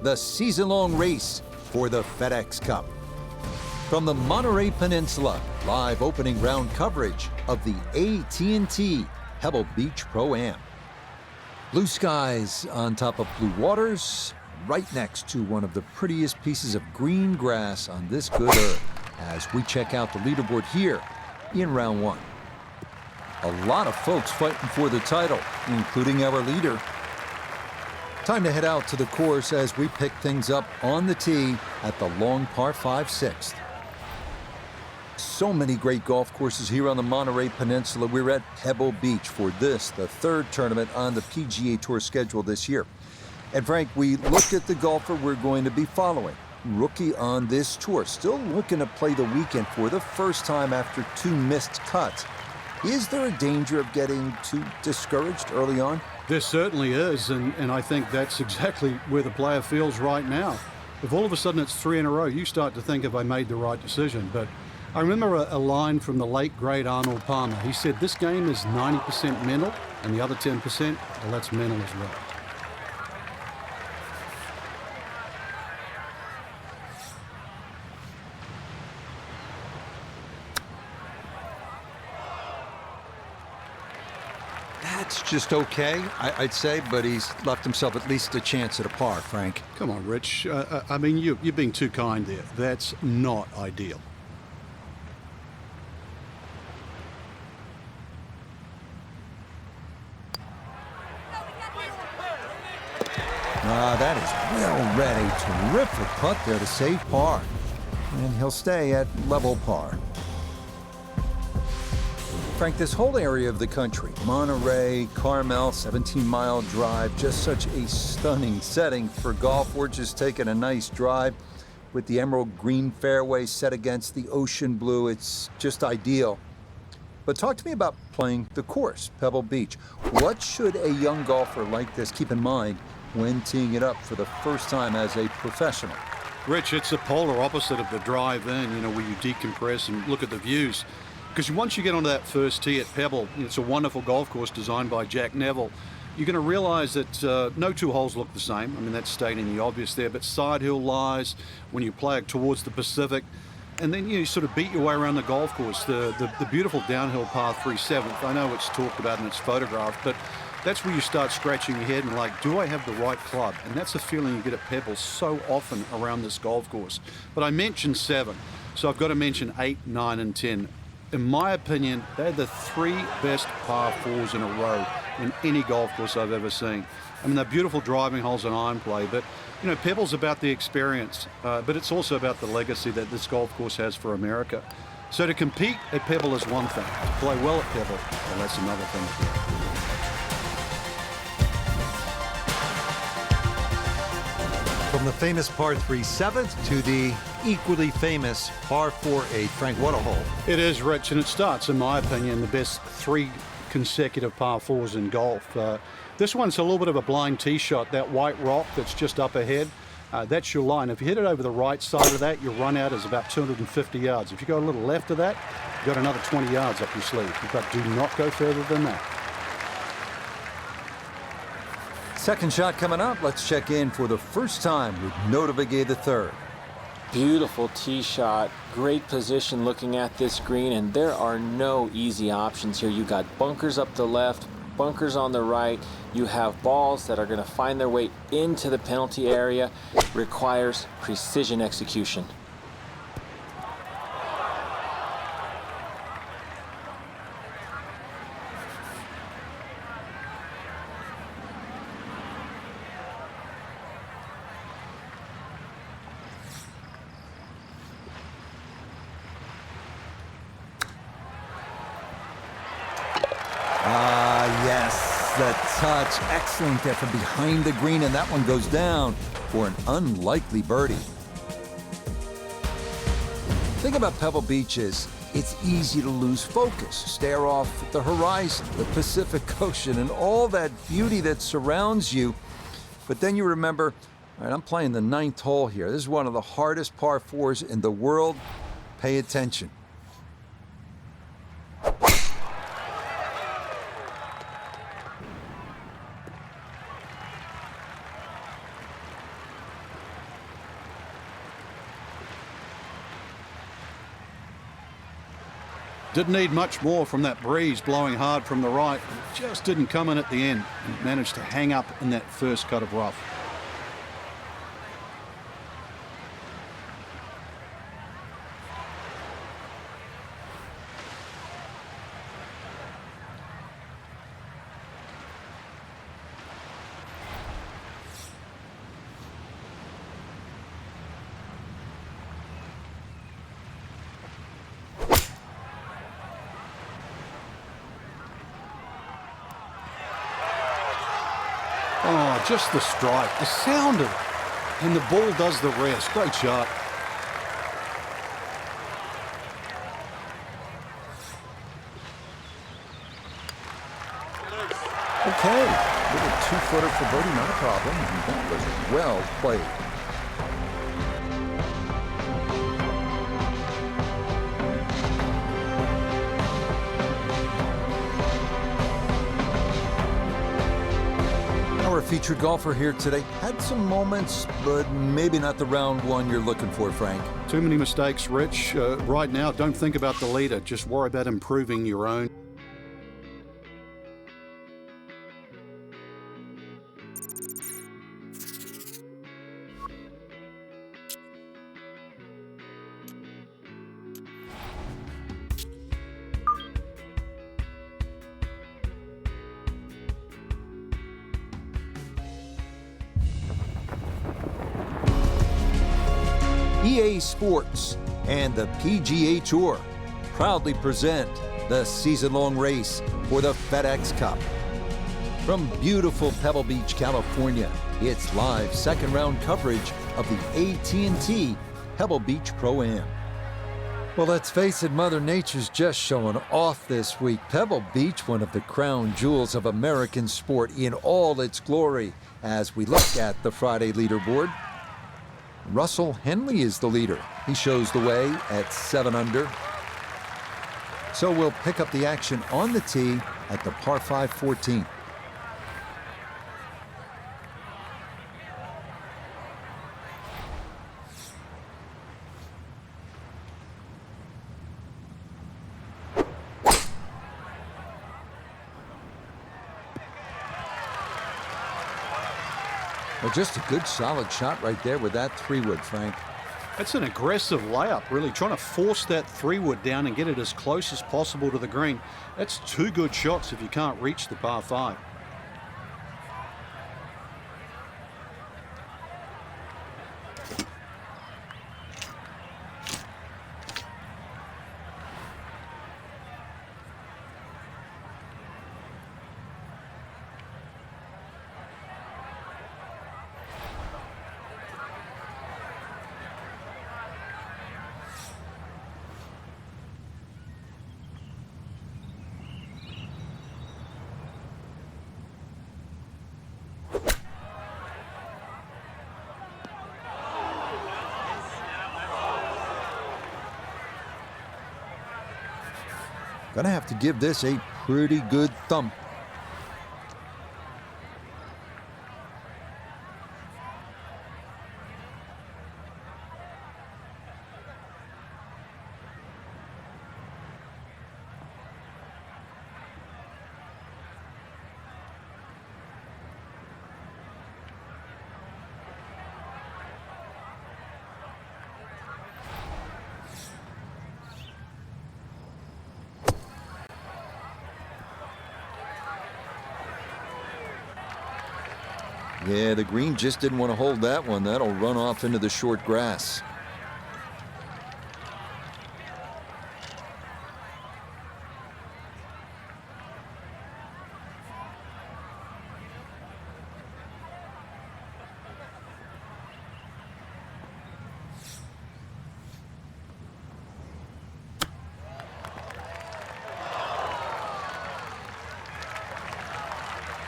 the season-long race for the FedEx Cup. From the Monterey Peninsula, live opening round coverage of the AT&T Pebble Beach Pro-Am. Blue skies on top of blue waters, right next to one of the prettiest pieces of green grass on this good earth, as we check out the leaderboard here in round one. A lot of folks fighting for the title, including our leader. Time to head out to the course as we pick things up on the tee at the long par 5 sixth. So many great golf courses here on the Monterey Peninsula. We're at Pebble Beach for this, the third tournament on the PGA Tour schedule this year. And Frank, we looked at the golfer we're going to be following. Rookie on this tour, still looking to play the weekend for the first time after 2 missed cuts. Is there a danger of getting too discouraged early on? There certainly is, and I think that's exactly where the player feels right now. If all of a sudden it's 3 in a row, you start to think, have I made the right decision? But I remember a line from the late, great Arnold Palmer. He said, this game is 90% mental, and the other 10%, well, that's mental as well. That's just okay, I'd say, but he's left himself at least a chance at a par, Frank. Come on, Rich. I mean, you're being too kind there. That's not ideal. That is well ready. Terrific putt there to save par. And he'll stay at level par. Frank, this whole area of the country, Monterey, Carmel, 17-mile drive, just such a stunning setting for golf. We're just taking a nice drive with the emerald green fairway set against the ocean blue. It's just ideal. But talk to me about playing the course, Pebble Beach. What should a young golfer like this keep in mind when teeing it up for the first time as a professional? Rich, it's the polar opposite of the drive-in, where you decompress and look at the views. Because once you get onto that first tee at Pebble, it's a wonderful golf course designed by Jack Neville. You're going to realize that no 2 holes look the same. I mean, that's stating the obvious there, but side hill lies when you play it towards the Pacific. And then you sort of beat your way around the golf course, the beautiful downhill par 3/7. I know it's talked about and it's photographed, but that's where you start scratching your head and like, do I have the right club? And that's a feeling you get at Pebble so often around this golf course. But I mentioned 7, so I've got to mention 8, 9, and 10. In my opinion, they're the 3 best par 4s in a row in any golf course I've ever seen. I mean, they're beautiful driving holes and iron play, but, Pebble's about the experience, but it's also about the legacy that this golf course has for America. So to compete at Pebble is one thing. To play well at Pebble, well, that's another thing. From the famous par 3 7th to the equally famous par 4 8. Frank, what a hole. It is, Rich, and it starts, in my opinion, the best 3 consecutive par 4s in golf. This one's a little bit of a blind tee shot. That white rock that's just up ahead, that's your line. If you hit it over the right side of that, your run out is about 250 yards. If you go a little left of that, you've got another 20 yards up your sleeve. But do not go further than that. Second shot coming up. Let's check in for the first time with Notavigay III. Beautiful tee shot, great position looking at this green, and there are no easy options here. You got bunkers up the left, bunkers on the right. You have balls that are going to find their way into the penalty area. Requires precision execution. Yes, the touch. Excellent effort behind the green, and that one goes down for an unlikely birdie. Thing about Pebble Beach is it's easy to lose focus, stare off at the horizon, the Pacific Ocean, and all that beauty that surrounds you. But then you remember, all right, I'm playing the 9th hole here. This is one of the hardest par 4s in the world. Pay attention. Didn't need much more from that breeze blowing hard from the right. It just didn't come in at the end. And managed to hang up in that first cut of rough. Oh, just the strike, the sound of it. And the ball does the rest. Great shot. Okay, little 2-footer for birdie, not a problem. And that was well played. Our featured golfer here today had some moments, but maybe not the round one you're looking for, Frank. Too many mistakes, Rich. Right now, don't think about the leader. Just worry about improving your own. EA Sports and the PGA Tour proudly present the season-long race for the FedEx Cup. From beautiful Pebble Beach, California, it's live second-round coverage of the AT&T Pebble Beach Pro-Am. Well, let's face it, Mother Nature's just showing off this week. Pebble Beach, one of the crown jewels of American sport in all its glory. As we look at the Friday leaderboard, Russell Henley is the leader. He shows the way at 7 under. So we'll pick up the action on the tee at the par 5 14th. Well, just a good solid shot right there with that 3-wood, Frank. That's an aggressive layup, really, trying to force that 3-wood down and get it as close as possible to the green. That's 2 good shots if you can't reach the par 5. Gonna have to give this a pretty good thump. Yeah, the green just didn't want to hold that one. That'll run off into the short grass.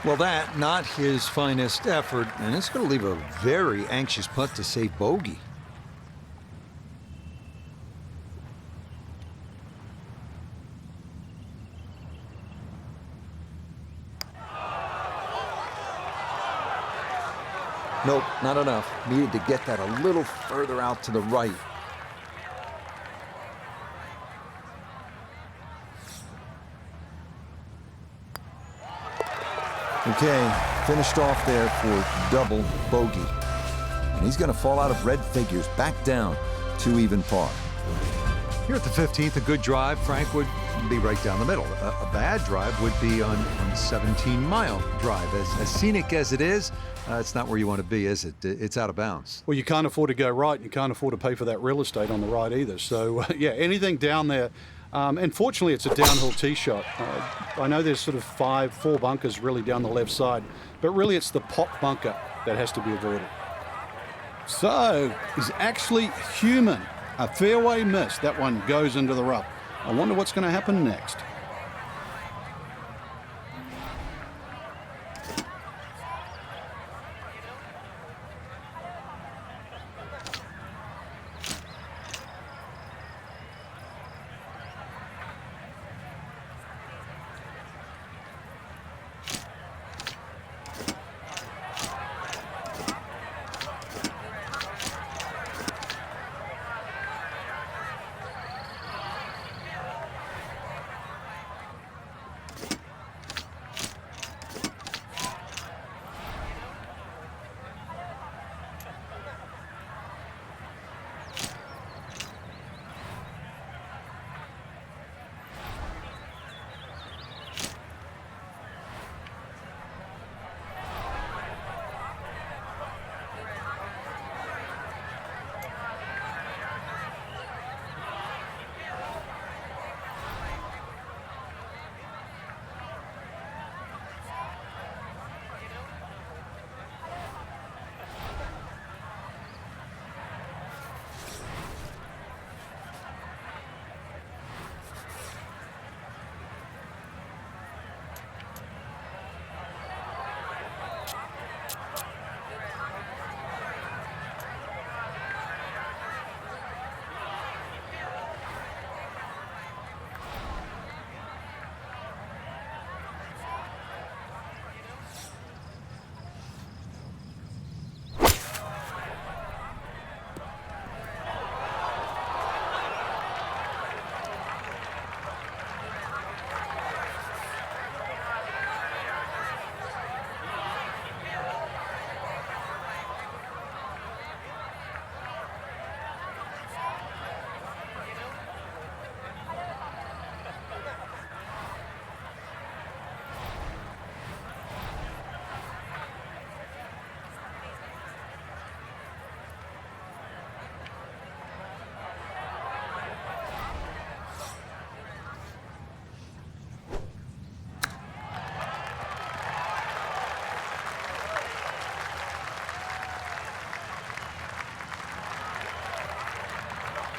Well, that, not his finest effort, and it's going to leave a very anxious putt to save bogey. Nope, not enough. Needed to get that a little further out to the right. Okay, finished off there for double bogey. And he's going to fall out of red figures, back down to even par. Here at the 15th, a good drive, Frank, would be right down the middle. A bad drive would be on the 17-mile drive. As scenic as it is, it's not where you want to be, is it? It's out of bounds. Well, you can't afford to go right. You can't afford to pay for that real estate on the right either. So, yeah, anything down there. And fortunately, it's a downhill tee shot. I know there's sort of four bunkers really down the left side, but really it's the pop bunker that has to be avoided. So, is actually human. A fairway miss. That one goes into the rough. I wonder what's going to happen next.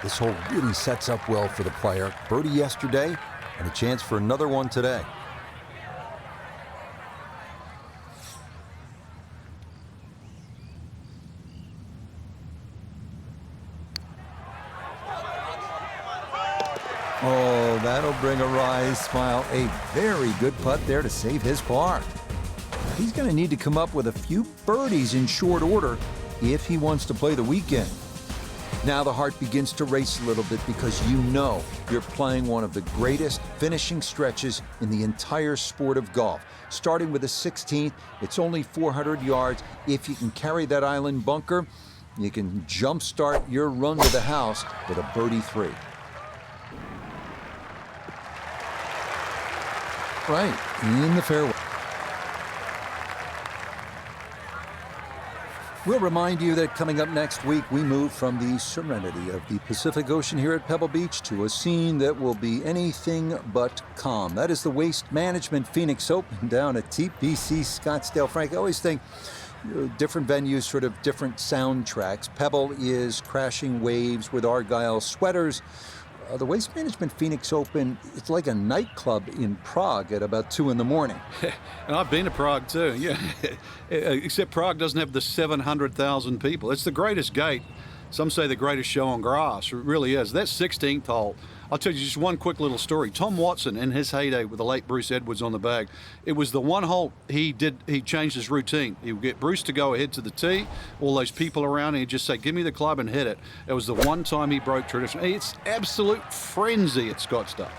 This hole really sets up well for the player. Birdie yesterday, and a chance for another one today. Oh, that'll bring a wry smile. A very good putt there to save his par. He's going to need to come up with a few birdies in short order if he wants to play the weekend. Now the heart begins to race a little bit because you know you're playing one of the greatest finishing stretches in the entire sport of golf. Starting with the 16th, it's only 400 yards. If you can carry that island bunker, you can jumpstart your run to the house with a birdie 3. Right, in the fairway. We'll remind you that coming up next week, we move from the serenity of the Pacific Ocean here at Pebble Beach to a scene that will be anything but calm. That is the Waste Management Phoenix Open down at TPC Scottsdale. Frank, I always think different venues, sort of different soundtracks. Pebble is crashing waves with Argyle sweaters. The Waste Management Phoenix Open, it's like a nightclub in Prague at about 2 in the morning. And I've been to Prague too, yeah. Except Prague doesn't have the 700,000 people. It's the greatest gate. Some say the greatest show on grass. It really is. That 16th hole, I'll tell you just one quick little story. Tom Watson, in his heyday with the late Bruce Edwards on the bag, it was the one hole he changed his routine. He would get Bruce to go ahead to the tee, all those people around, and he'd just say, give me the club and hit it. It was the one time he broke tradition. It's absolute frenzy at Scottsdale.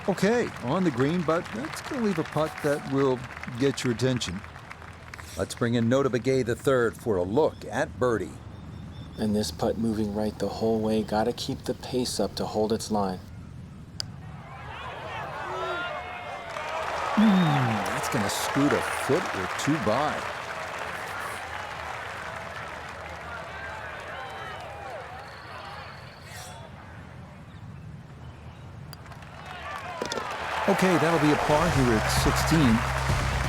Okay, on the green, but that's going to leave a putt that will get your attention. Let's bring in Nota Begay III for a look at birdie. And this putt moving right the whole way. Got to keep the pace up to hold its line. That's going to scoot a foot or 2 by. Okay, that'll be a par here at 16,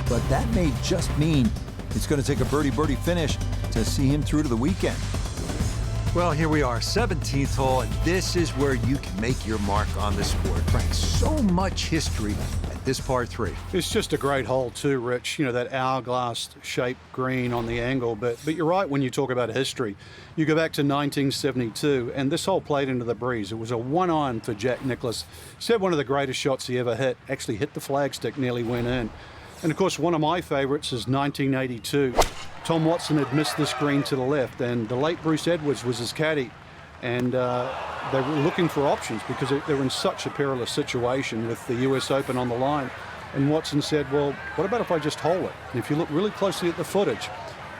but that may just mean it's going to take a birdie finish to see him through to the weekend. Well, here we are, 17th hole, and this is where you can make your mark on the sport. Frank, so much history at this par 3. It's just a great hole too, Rich. You know, that hourglass-shaped green on the angle. But you're right when you talk about history. You go back to 1972, and this hole played into the breeze. It was a one-iron for Jack Nicklaus. Said one of the greatest shots he ever hit. Actually hit the flagstick, nearly went in. And of course, one of my favorites is 1982. Tom Watson had missed this green to the left, and the late Bruce Edwards was his caddy. And they were looking for options because they were in such a perilous situation with the US Open on the line. And Watson said, well, what about if I just hole it? And if you look really closely at the footage,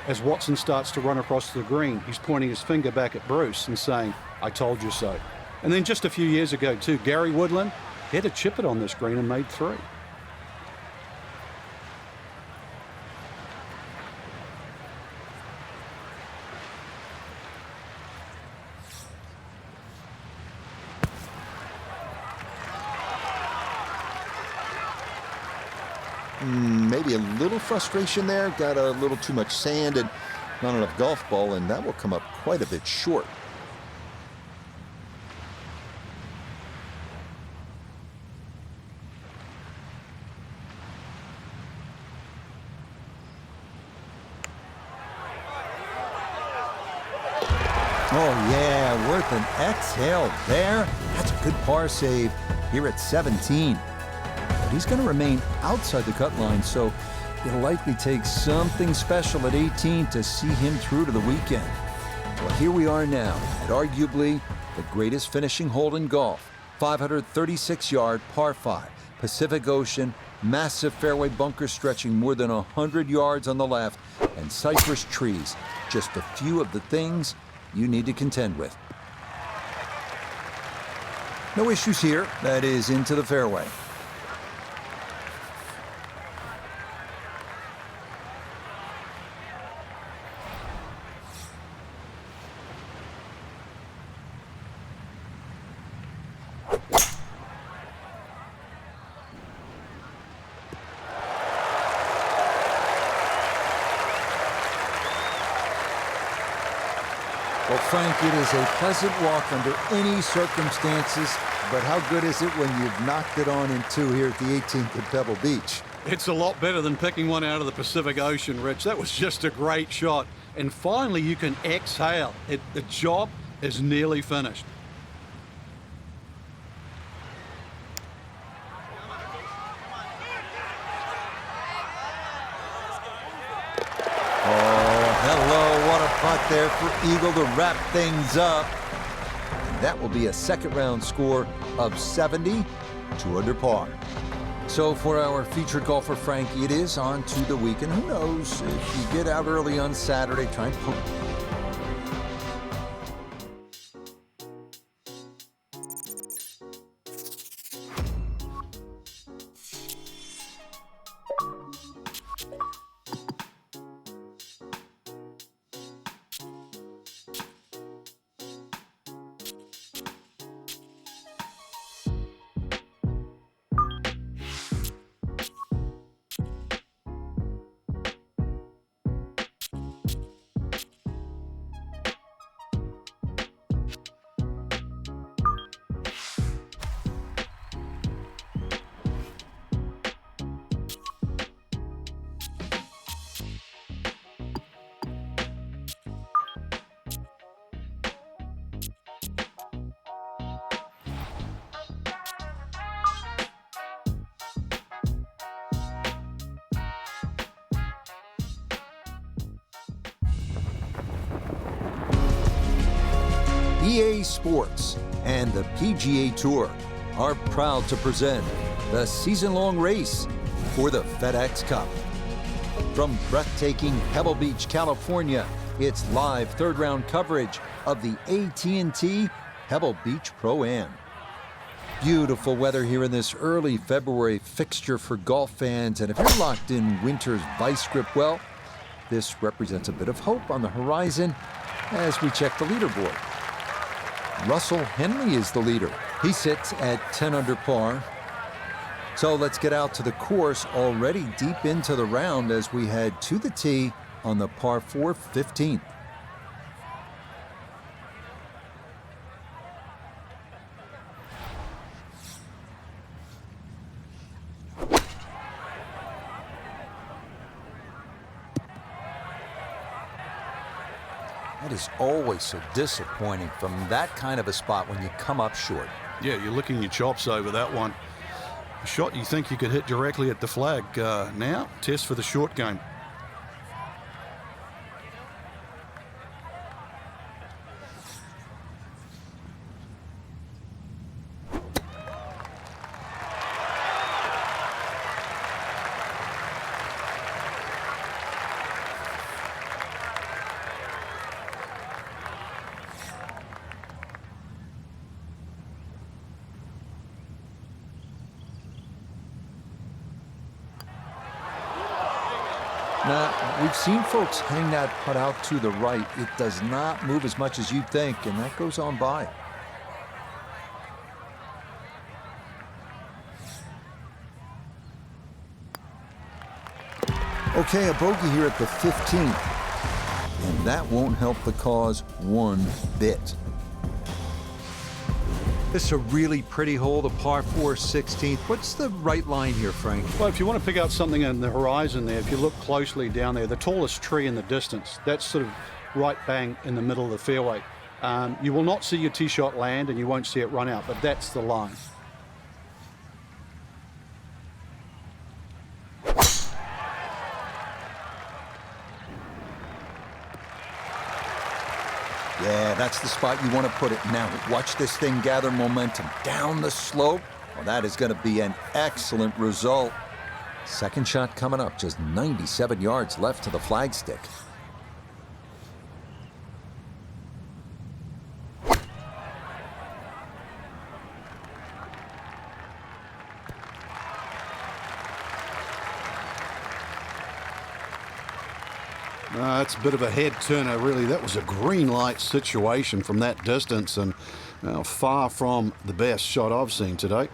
as Watson starts to run across the green, he's pointing his finger back at Bruce and saying, I told you so. And then just a few years ago, too, Gary Woodland, he had to chip it on this green and made 3. Maybe a little frustration there, got a little too much sand and not enough golf ball, and that will come up quite a bit short. Oh yeah, worth an exhale there. That's a good par save here at 17. But he's going to remain outside the cut line, so it'll likely take something special at 18 to see him through to the weekend. Well, here we are now at arguably the greatest finishing hole in golf. 536-yard par 5, Pacific Ocean, massive fairway bunker stretching more than 100 yards on the left, and cypress trees, just a few of the things you need to contend with. No issues here. That is into the fairway. Well, Frank, it is a pleasant walk under any circumstances, but how good is it when you've knocked it on in 2 here at the 18th at Pebble Beach? It's a lot better than picking one out of the Pacific Ocean, Rich. That was just a great shot. and finally you can exhale. The job is nearly finished. Hello, what a putt there for Eagle to wrap things up. And that will be a second round score of 70, 2 under par. So for our featured golfer, Frankie, it is on to the weekend. Who knows, if you get out early on Saturday, try and put... EA Sports and the PGA Tour are proud to present the season-long race for the FedEx Cup. From breathtaking Pebble Beach, California, it's live third-round coverage of the AT&T Pebble Beach Pro-Am. Beautiful weather here in this early February fixture for golf fans, and if you're locked in winter's vice grip, well, this represents a bit of hope on the horizon as we check the leaderboard. Russell Henley is the leader. He sits at 10 under par. So let's get out to the course, already deep into the round as we head to the tee on the par 4 15th. That is always so disappointing from that kind of a spot when you come up short. Yeah, you're licking your chops over that one. A shot you think you could hit directly at the flag. Now, test for the short game. Now, we've seen folks hang that putt out to the right. It does not move as much as you'd think, and that goes on by. Okay, a bogey here at the 15th, and that won't help the cause one bit. This is a really pretty hole, the par 4 16th. What's the right line here, Frank? Well, if you want to pick out something on the horizon there, if you look closely down there, the tallest tree in the distance, that's sort of right bang in the middle of the fairway. You will not see your tee shot land and you won't see it run out, but that's the line. Yeah, that's the spot you want to put it. Now, watch this thing gather momentum down the slope. Well, that is going to be an excellent result. Second shot coming up, just 97 yards left to the flagstick. That's a bit of a head turner, really. That was a green light situation from that distance, and far from the best shot I've seen today.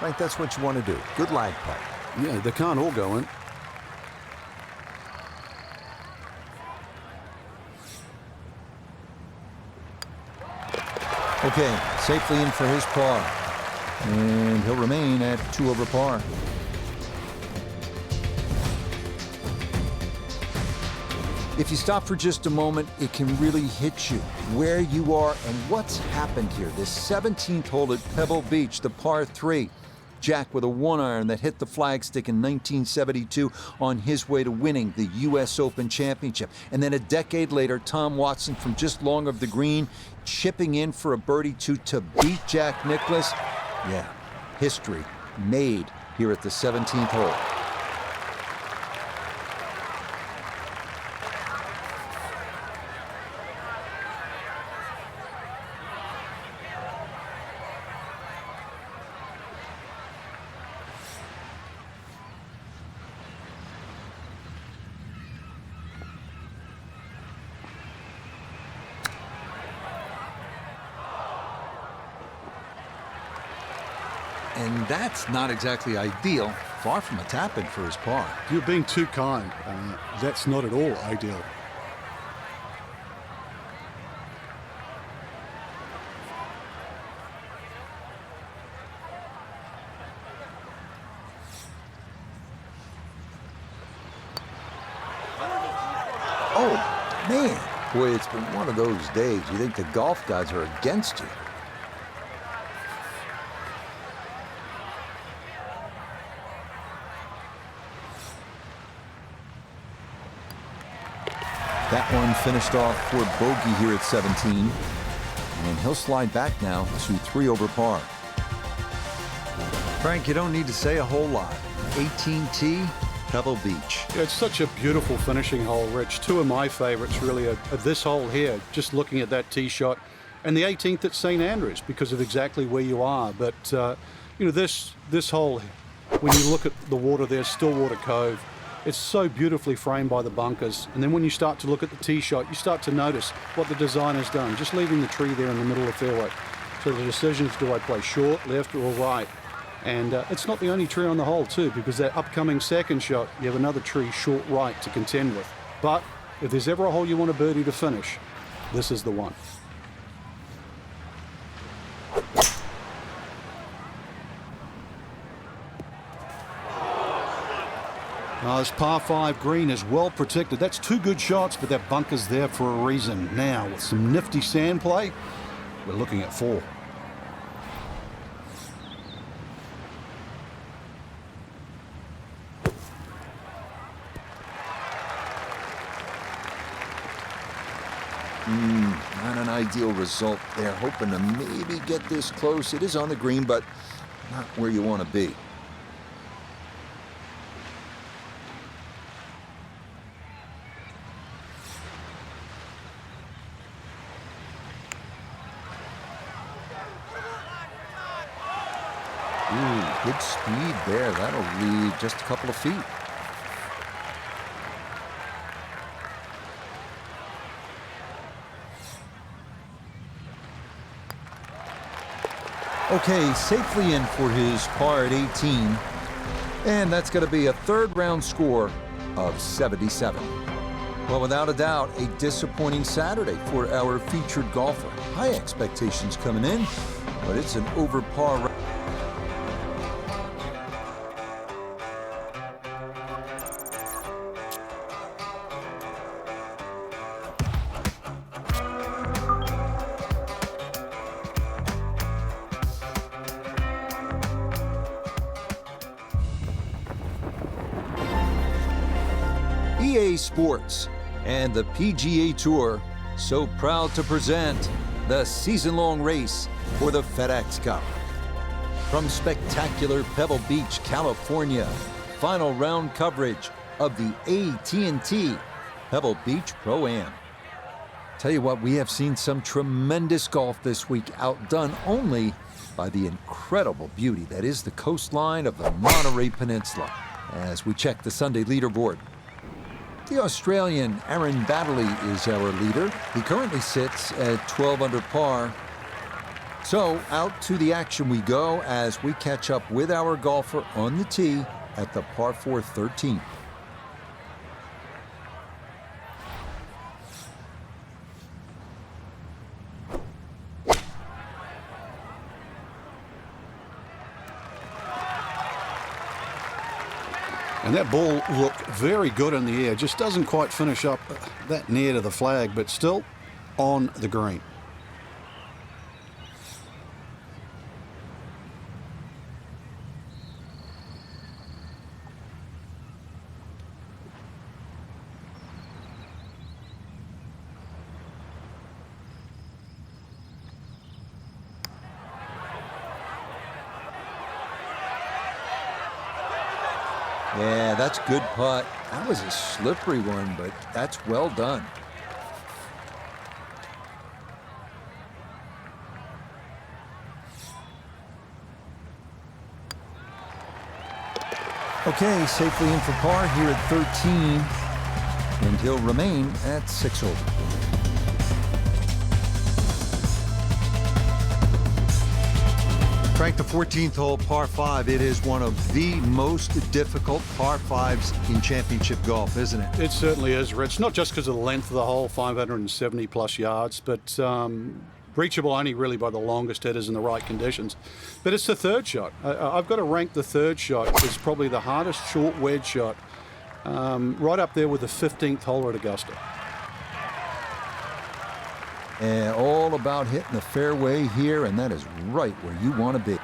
Right, that's what you want to do. Good lag putt. Yeah, they can't all go in. Okay, safely in for his par. And he'll remain at 2 over par. If you stop for just a moment, it can really hit you where you are and what's happened here. This 17th hole at Pebble Beach, the par 3. Jack with a 1-iron that hit the flagstick in 1972 on his way to winning the U.S. Open Championship. And then a decade later, Tom Watson from just long of the green, chipping in for a birdie to beat Jack Nicklaus. Yeah, history made here at the 17th hole. And that's not exactly ideal. Far from a tap-in for his par. You're being too kind. That's not at all ideal. Oh, man. Boy, it's been one of those days. You think the golf gods are against you. That one finished off for bogey here at 17. And he'll slide back now to 3 over par. Frank, you don't need to say a whole lot. 18T, Pebble Beach. Yeah, it's such a beautiful finishing hole, Rich. Two of my favorites really are this hole here, just looking at that tee shot, and the 18th at St. Andrews because of exactly where you are. But, you know, this hole, when you look at the water there, Stillwater Cove, it's so beautifully framed by the bunkers. And then when you start to look at the tee shot, you start to notice what the designer's done, just leaving the tree there in the middle of the fairway. So the decision is, do I play short, left, or right? And it's not the only tree on the hole, too, because that upcoming second shot, you have another tree short right to contend with. But if there's ever a hole you want a birdie to finish, this is the one. This par 5 green is well protected. That's 2 good shots, but that bunker's there for a reason. Now, with some nifty sand play, we're looking at 4. Not an ideal result there. Hoping to maybe get this close. It is on the green, but not where you want to be. Good speed there. That'll lead just a couple of feet. Okay, safely in for his par at 18. And that's going to be a third round score of 77. Well, without a doubt, a disappointing Saturday for our featured golfer. High expectations coming in, but it's an over par. EA Sports and the PGA Tour so proud to present the season-long race for the FedEx Cup. From spectacular Pebble Beach, California, final round coverage of the AT&T Pebble Beach Pro-Am. Tell you what, we have seen some tremendous golf this week, outdone only by the incredible beauty that is the coastline of the Monterey Peninsula. As we check the Sunday leaderboard, the Australian Aaron Baddeley is our leader. He currently sits at 12 under par. So out to the action we go as we catch up with our golfer on the tee at the par 4 13th. And that ball looked very good in the air. Just doesn't quite finish up that near to the flag, but still on the green. Yeah, that's good putt. That was a slippery one, but that's well done. Okay, safely in for par here at 13, and he'll remain at 6 over. Frank, the 14th hole, par 5, it is one of the most difficult par 5s in championship golf, isn't it? It certainly is, Rich. Not just because of the length of the hole, 570 plus yards, but reachable only really by the longest hitters in the right conditions. But it's the third shot. I've got to rank the third shot as probably the hardest short wedge shot, right up there with the 15th hole at Augusta. And all about hitting the fairway here, and that is right where you want to be.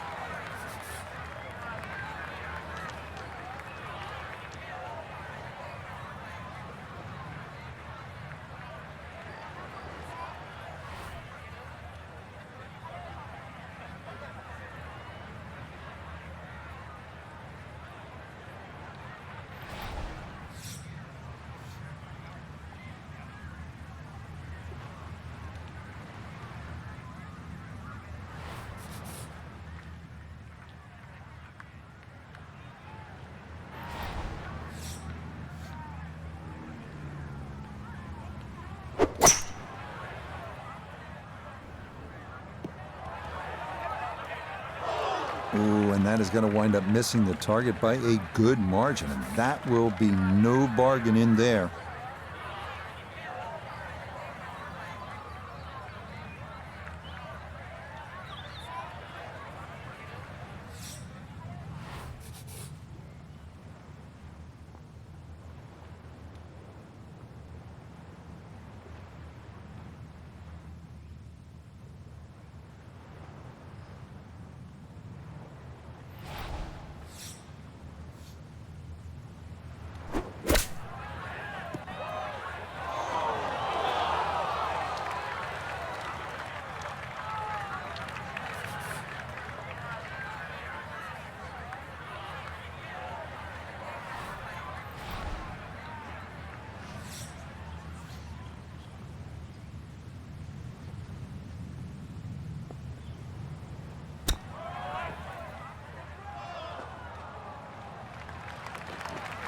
Ooh, and that is going to wind up missing the target by a good margin, and that will be no bargain in there.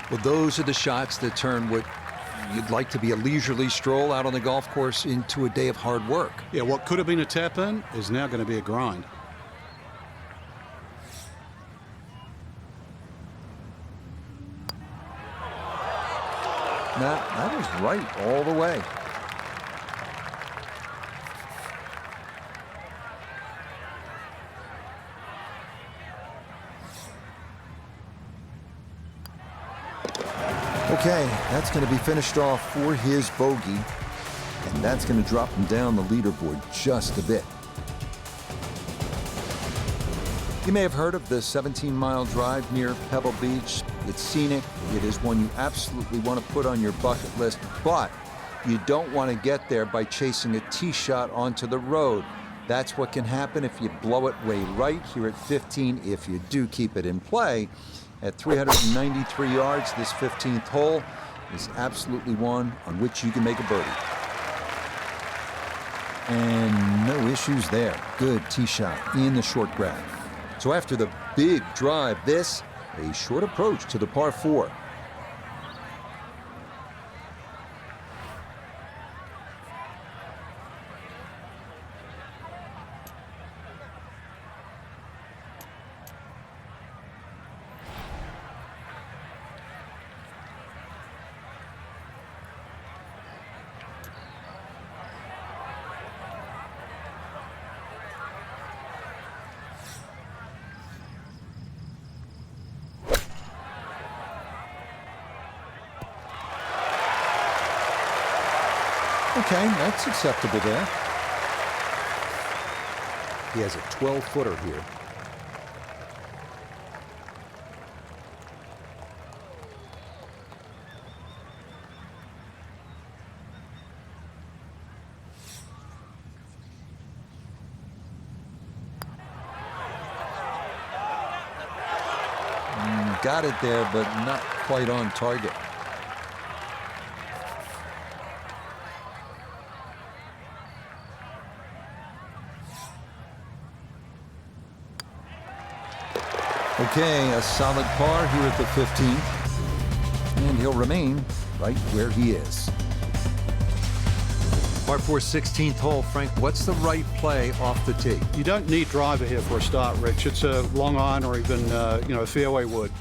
Well, those are the shots that turn what you'd like to be a leisurely stroll out on the golf course into a day of hard work. Yeah, what could have been a tap-in is now going to be a grind. That is right all the way. Okay, that's going to be finished off for his bogey, and that's going to drop him down the leaderboard just a bit. You may have heard of the 17-mile drive near Pebble Beach. It's scenic. It is one you absolutely want to put on your bucket list, but you don't want to get there by chasing a tee shot onto the road. That's what can happen if you blow it way right here at 15, if you do keep it in play. At 393 yards, this 15th hole is absolutely one on which you can make a birdie. And no issues there. Good tee shot in the short grab. So after the big drive, this, a short approach to the par 4. Okay, that's acceptable there. He has a 12-footer here. Got it there, but not quite on target. Okay, a solid par here at the 15th. And he'll remain right where he is. Par 4, 16th hole. Frank, what's the right play off the tee? You don't need driver here for a start, Rich. It's a long iron or even, a fairway wood.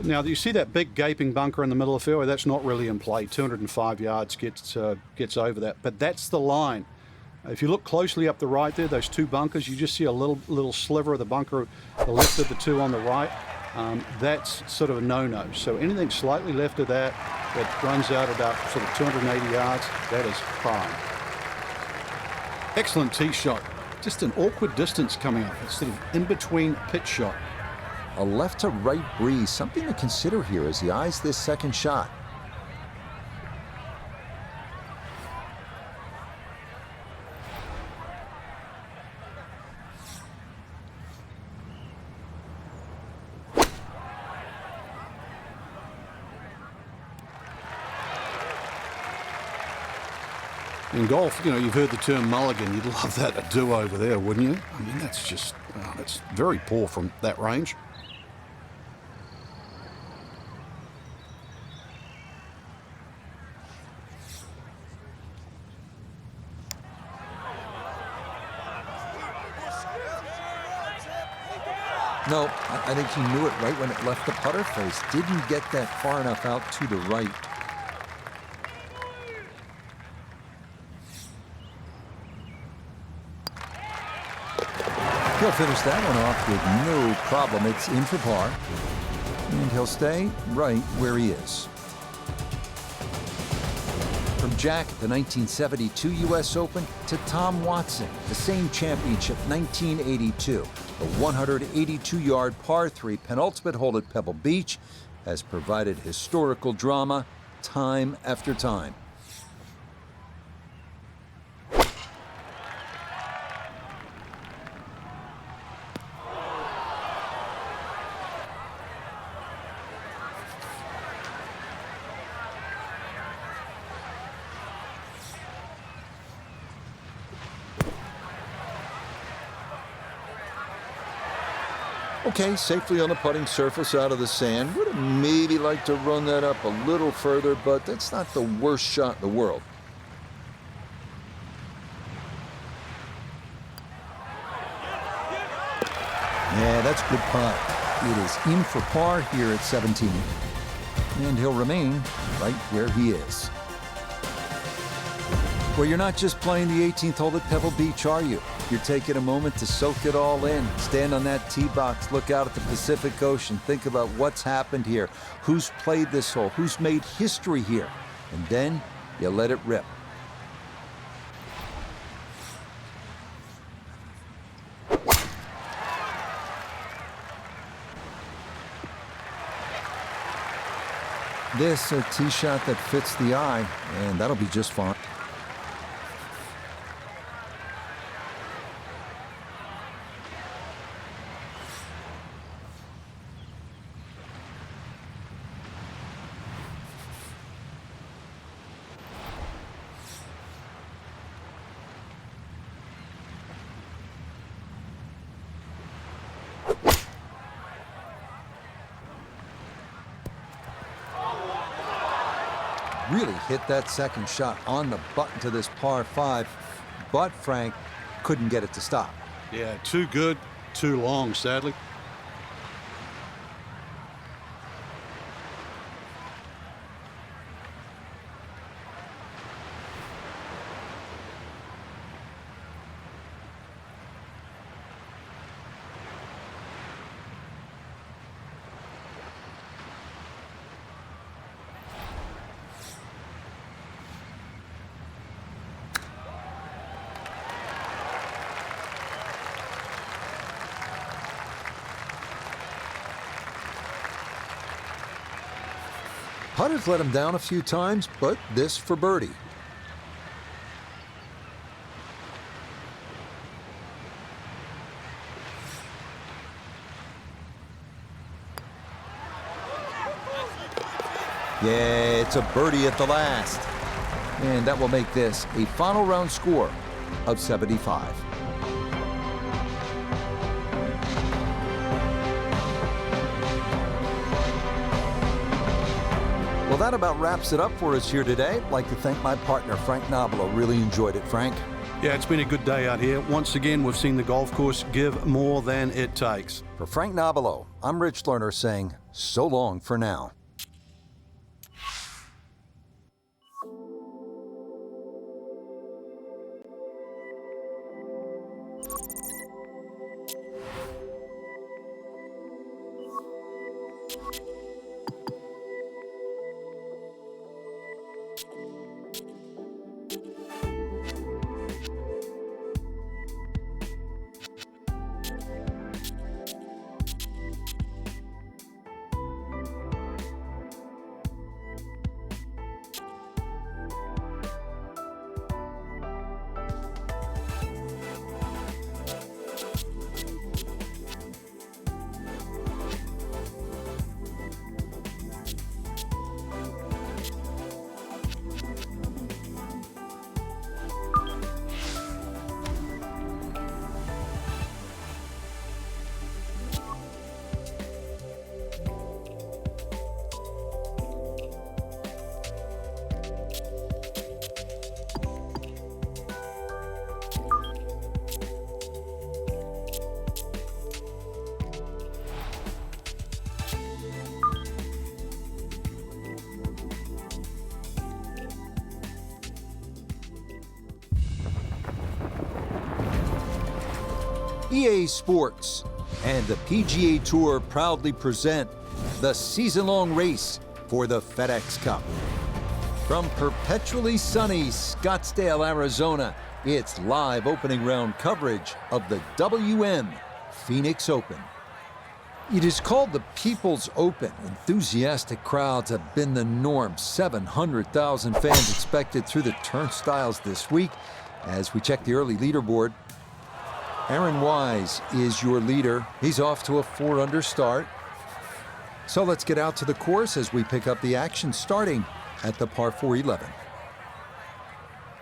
Now, you see that big gaping bunker in the middle of the fairway? That's not really in play. 205 yards gets over that. But that's the line. If you look closely up the right there, those two bunkers, you just see a little sliver of the bunker, the left of the two on the right. That's sort of a no-no. So anything slightly left of that runs out about sort of 280 yards, that is prime. Excellent tee shot. Just an awkward distance coming up. It's sort of in between pitch shot. A left to right breeze, something to consider here as he eyes this second shot. In golf, you've heard the term mulligan. You'd love that, a do-over there, wouldn't you? I mean, that's just, that's very poor from that range. No, I think he knew it right when it left the putter face. Didn't get that far enough out to the right. He'll finish that one off with no problem. It's in for par. And he'll stay right where he is. From Jack at the 1972 U.S. Open to Tom Watson, the same championship, 1982. The 182-yard par 3 penultimate hole at Pebble Beach has provided historical drama time after time. Okay, safely on the putting surface out of the sand. Would have maybe liked to run that up a little further, but that's not the worst shot in the world. Yeah, that's a good putt. It is in for par here at 17. And he'll remain right where he is. Well, you're not just playing the 18th hole at Pebble Beach, are you? You're taking a moment to soak it all in. Stand on that tee box, look out at the Pacific Ocean, think about what's happened here, who's played this hole, who's made history here, and then you let it rip. This a tee shot that fits the eye, and that'll be just fine. Really hit that second shot on the button to this par 5, but Frank couldn't get it to stop. Yeah, too good, too long, sadly. Putter's let him down a few times, but this for birdie. Yeah, it's a birdie at the last. And that will make this a final round score of 75. Well, that about wraps it up for us here today. I'd like to thank my partner, Frank Nobilo. Really enjoyed it, Frank. Yeah, it's been a good day out here. Once again, we've seen the golf course give more than it takes. For Frank Nobilo, I'm Rich Lerner saying so long for now. EA Sports and the PGA Tour proudly present the season-long race for the FedEx Cup. From perpetually sunny Scottsdale, Arizona, it's live opening round coverage of the WM Phoenix Open. It is called the People's Open. Enthusiastic crowds have been the norm. 700,000 fans expected through the turnstiles this week. As we check the early leaderboard, Aaron Wise is your leader. He's off to a 4-under start. So let's get out to the course as we pick up the action starting at the par 4 11.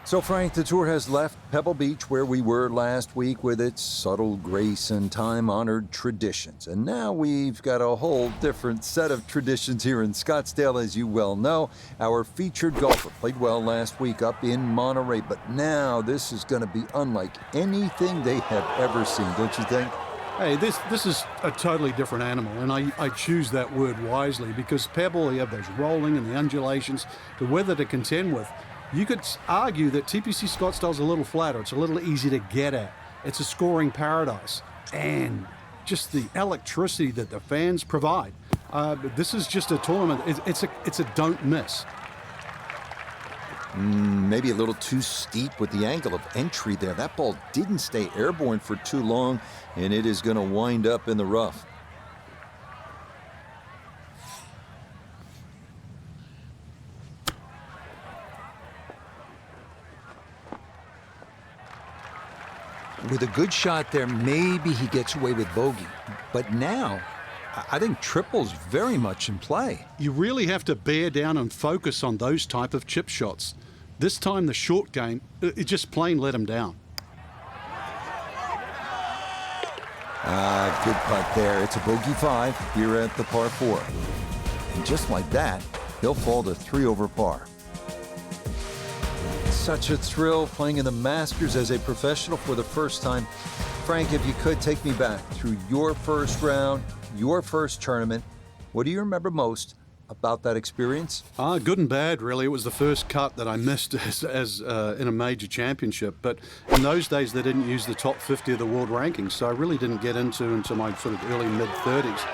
So Frank, the tour has left Pebble Beach where we were last week with its subtle grace and time-honored traditions. And now we've got a whole different set of traditions here in Scottsdale, as you well know. Our featured golfer played well last week up in Monterey, but now this is going to be unlike anything they have ever seen, don't you think? Hey, this is a totally different animal, and I choose that word wisely because Pebble, you have those rolling and the undulations, the weather to contend with. You could argue that TPC Scottsdale's a little flatter. It's a little easy to get at. It's a scoring paradise. And just the electricity that the fans provide. This is just a tournament. It's a don't miss. Maybe a little too steep with the angle of entry there. That ball didn't stay airborne for too long, and it is going to wind up in the rough. With a good shot there, maybe he gets away with bogey. But now, I think triple's very much in play. You really have to bear down and focus on those type of chip shots. This time, the short game, it just plain let him down. Good putt there. It's a bogey 5 here at the par 4. And just like that, he'll fall to 3 over par. Such a thrill playing in the Masters as a professional for the first time. Frank, if you could take me back through your first round, your first tournament, what do you remember most about that experience? Good and bad, really. It was the first cut that I missed as in a major championship. But in those days, they didn't use the top 50 of the world rankings, so I really didn't get into my sort of early mid-30s.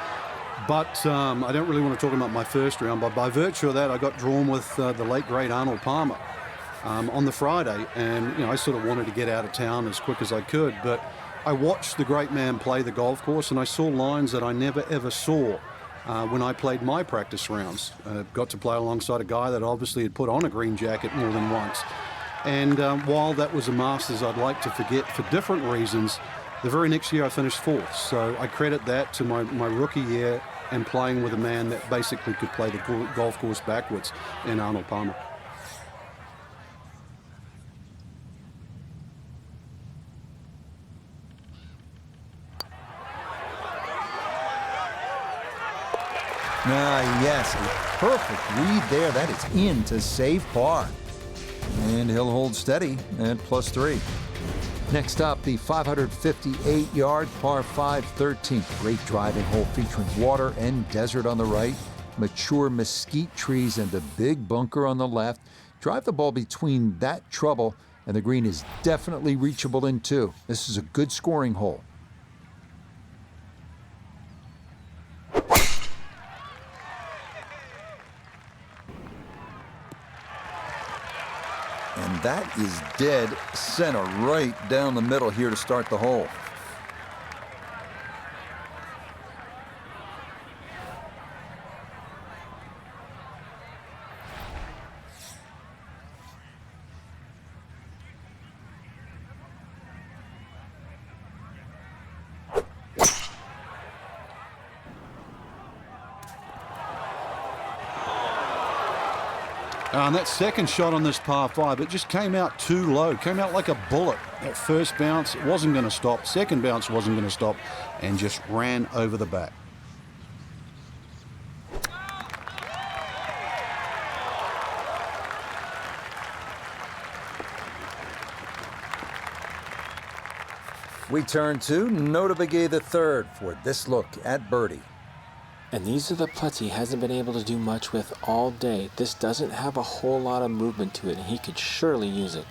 But I don't really want to talk about my first round. But by virtue of that, I got drawn with the late great Arnold Palmer on the Friday, and I sort of wanted to get out of town as quick as I could. But I watched the great man play the golf course, and I saw lines that I never ever saw when I played my practice rounds. Got to play alongside a guy that obviously had put on a green jacket more than once. And while that was a Masters I'd like to forget for different reasons, the very next year I finished 4th. So I credit that to my rookie year and playing with a man that basically could play the golf course backwards in Arnold Palmer. Yes, a perfect read there. That is in to save par. And he'll hold steady at +3. Next up, the 558-yard par 5 13th. Great driving hole featuring water and desert on the right, mature mesquite trees and a big bunker on the left. Drive the ball between that trouble, and the green is definitely reachable in 2. This is a good scoring hole. And that is dead center right down the middle here to start the hole. And that second shot on this par 5, it just came out too low, came out like a bullet. That first bounce, it wasn't going to stop. Second bounce wasn't going to stop, and just ran over the back. We turn to Nota Begay III for this look at birdie. And these are the putts he hasn't been able to do much with all day. This doesn't have a whole lot of movement to it, and he could surely use it.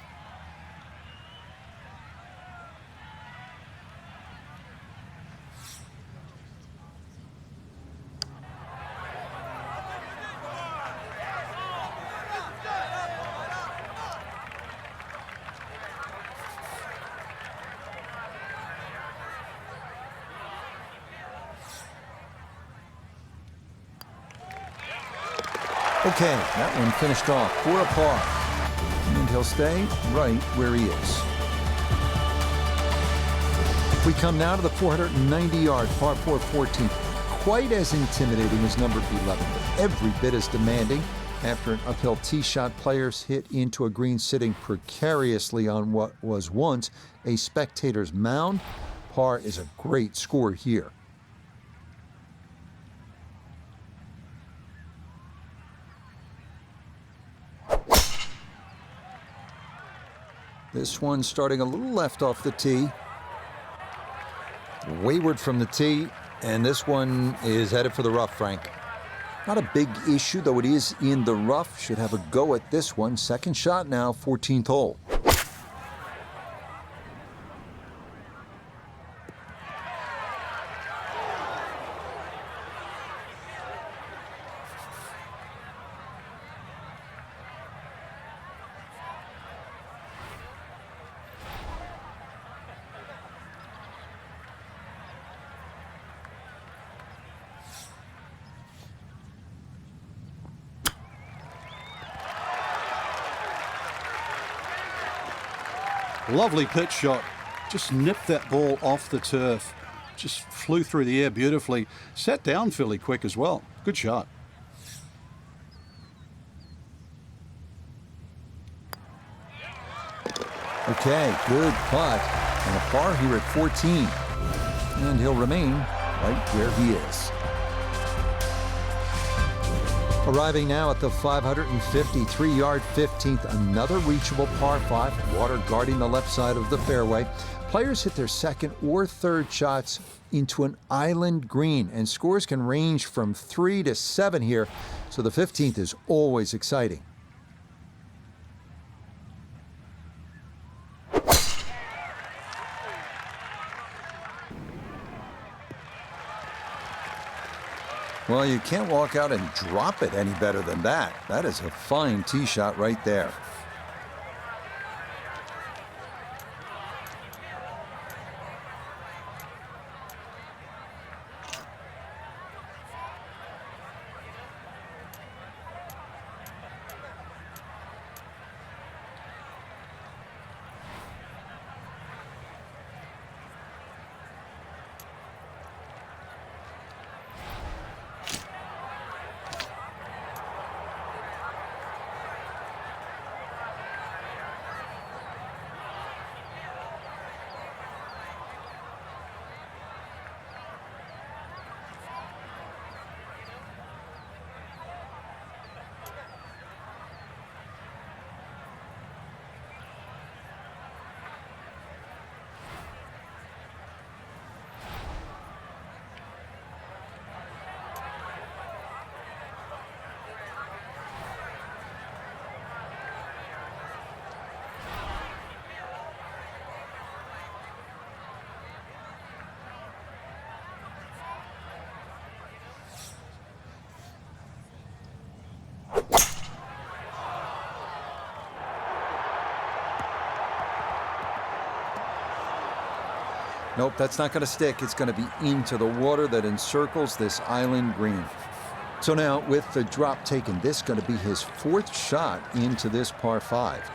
Okay, that one finished off for a par. And he'll stay right where he is. We come now to the 490-yard par 4 14th. Quite as intimidating as number 11, but every bit as demanding. After an uphill tee shot, players hit into a green sitting precariously on what was once a spectator's mound. Par is a great score here. This one starting a little left off the tee. Wayward from the tee, and this one is headed for the rough, Frank. Not a big issue, though it is in the rough. Should have a go at this one. Second shot now, 14th hole. Lovely pitch shot. Just nipped that ball off the turf. Just flew through the air beautifully. Sat down fairly quick as well. Good shot. Okay, good putt. And a par here at 14. And he'll remain right where he is. Arriving now at the 553-yard 15th, another reachable par 5, water guarding the left side of the fairway. Players hit their second or third shots into an island green, and scores can range from 3 to 7 here, so the 15th is always exciting. Well, you can't walk out and drop it any better than that. That is a fine tee shot right there. Nope, that's not going to stick. It's going to be into the water that encircles this island green. So now, with the drop taken, this is going to be his 4th shot into this par 5.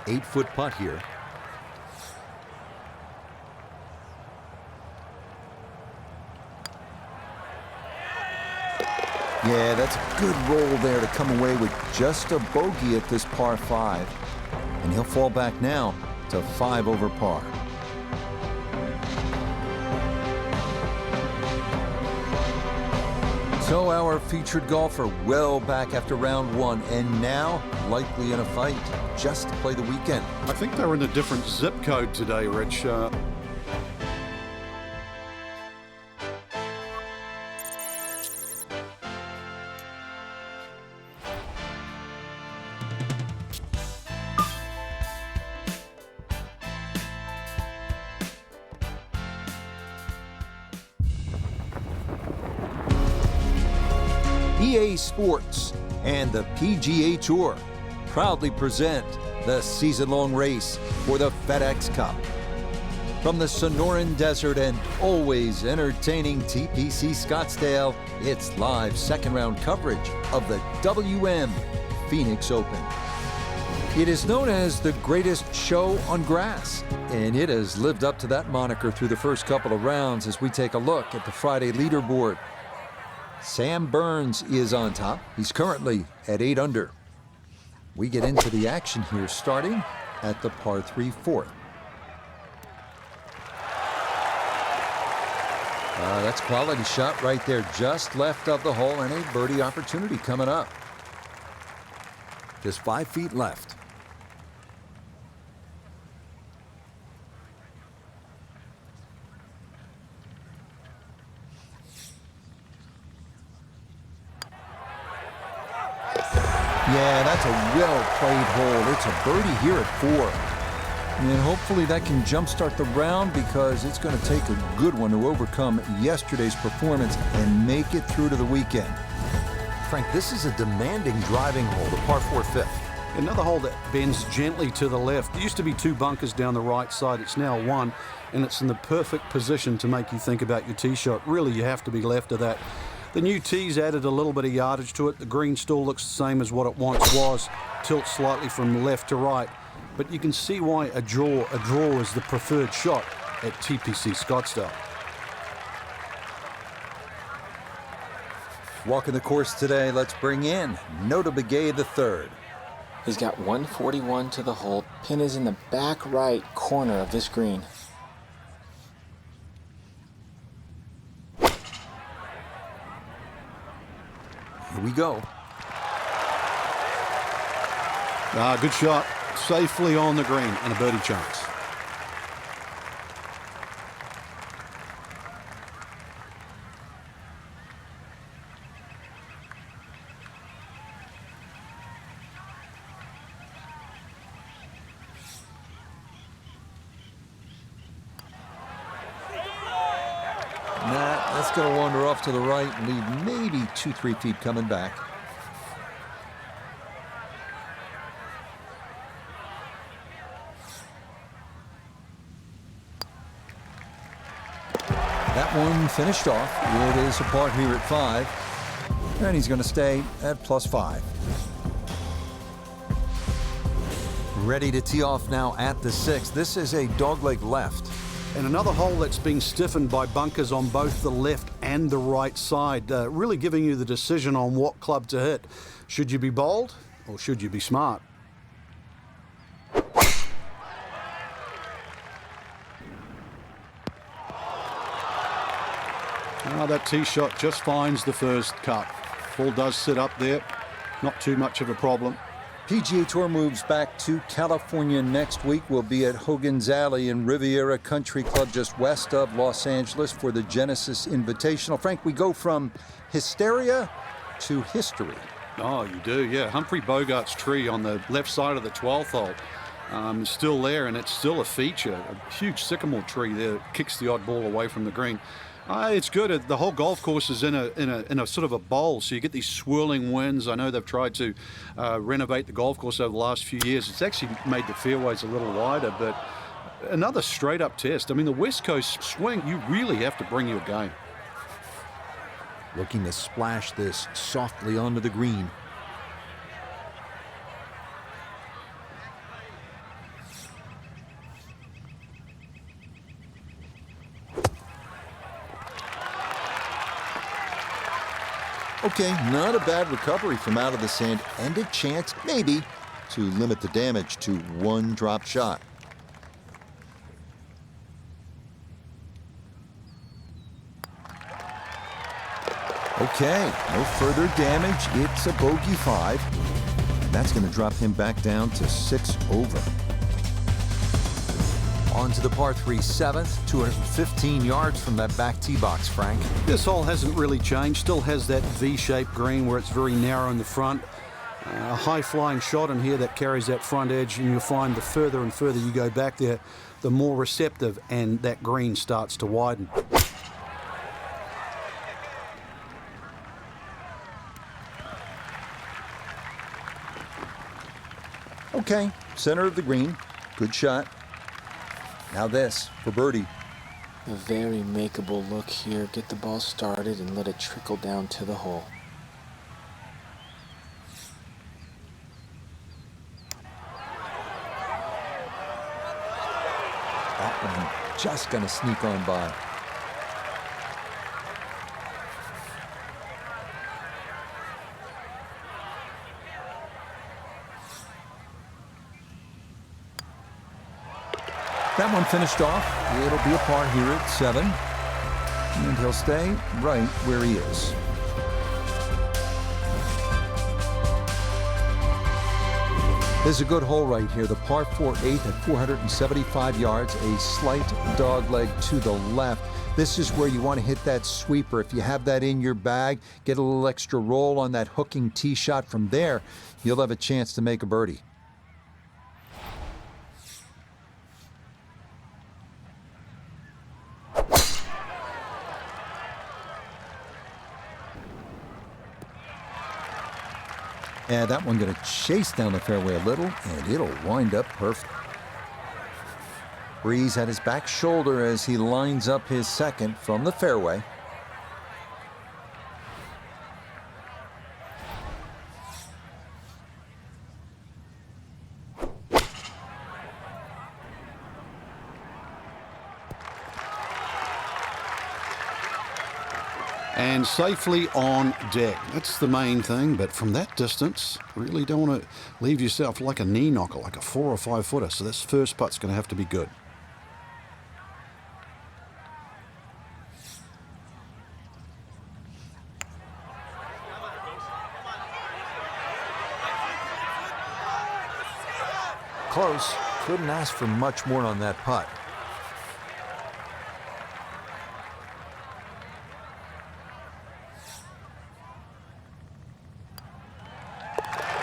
Eight-foot putt here. Yeah, that's a good roll there to come away with just a bogey at this par 5. And he'll fall back now to 5 over par. So our featured golfer well back after round 1 and now likely in a fight just to play the weekend. I think they're in a different zip code today, Rich. EA Sports and the PGA Tour proudly present the season-long race for the FedEx Cup. From the Sonoran Desert and always entertaining TPC Scottsdale, it's live second-round coverage of the WM Phoenix Open. It is known as the greatest show on grass, and it has lived up to that moniker through the first couple of rounds as we take a look at the Friday leaderboard. Sam Burns is on top. He's currently at 8 under. We get into the action here starting at the par 3 4th. That's a quality shot right there, just left of the hole, and a birdie opportunity coming up. Just 5 feet left. Yeah, that's a well-played hole. It's a birdie here at 4. And hopefully that can jumpstart the round because it's going to take a good one to overcome yesterday's performance and make it through to the weekend. Frank, this is a demanding driving hole, the par 4 5th. Another hole that bends gently to the left. There used to be 2 bunkers down the right side. It's now 1, and it's in the perfect position to make you think about your tee shot. Really, you have to be left of that. The new tee's added a little bit of yardage to it. The green still looks the same as what it once was. Tilts slightly from left to right. But you can see why a draw is the preferred shot at TPC Scottsdale. Walking the course today, let's bring in Nota Begay III. He's got 141 to the hole. Pin is in the back right corner of this green. Here we go. Good shot. Safely on the green and a birdie chance. That's going to wander off to the right and leave maybe 2-3 feet coming back. That one finished off. It is a par here at 5. And he's going to stay at +5. Ready to tee off now at the 6th. This is a dogleg left. And another hole that's being stiffened by bunkers on both the left and the right side, really giving you the decision on what club to hit. Should you be bold or should you be smart? that tee shot just finds the first cut. Ball does sit up there. Not too much of a problem. PGA Tour moves back to California next week. We'll be at Hogan's Alley in Riviera Country Club just west of Los Angeles for the Genesis Invitational. Frank, we go from hysteria to history. Oh, you do, yeah. Humphrey Bogart's tree on the left side of the 12th hole is still there, and it's still a feature. A huge sycamore tree there that kicks the odd ball away from the green. It's good. The whole golf course is in a sort of a bowl, so you get these swirling winds. I know they've tried to renovate the golf course over the last few years. It's actually made the fairways a little wider, but another straight-up test. I mean, the West Coast swing, you really have to bring your game. Looking to splash this softly onto the green. Okay, not a bad recovery from out of the sand, and a chance, maybe, to limit the damage to one drop shot. Okay, no further damage. It's a bogey 5. That's going to drop him back down to 6 over. On to the par 3 7th, 215 yards from that back tee box, Frank. This hole hasn't really changed. Still has that V-shaped green where it's very narrow in the front. A high-flying shot in here that carries that front edge, and you'll find the further and further you go back there, the more receptive and that green starts to widen. Okay, center of the green. Good shot. Now this for birdie. A very makeable look here. Get the ball started and let it trickle down to the hole. That one just going to sneak on by. That one finished off. It'll be a par here at 7. And he'll stay right where he is. There's a good hole right here. The par 4/8 at 475 yards, a slight dog leg to the left. This is where you want to hit that sweeper. If you have that in your bag, get a little extra roll on that hooking tee shot from there, you'll have a chance to make a birdie. And that one going to chase down the fairway a little, and it'll wind up perfect. Breeze at his back shoulder as he lines up his second from the fairway. And safely on deck. That's the main thing, but from that distance, really don't want to leave yourself like a knee knocker, like a 4 or 5 footer. So this first putt's going to have to be good. Close. Couldn't ask for much more on that putt.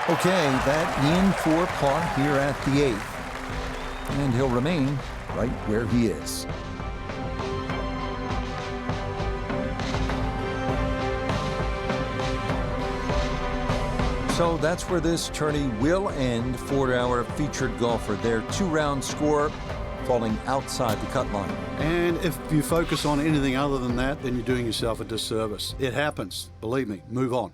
Okay, that in for par here at the 8th. And he'll remain right where he is. So that's where this tourney will end for our featured golfer. Their 2-round score falling outside the cut line. And if you focus on anything other than that, then you're doing yourself a disservice. It happens. Believe me. Move on.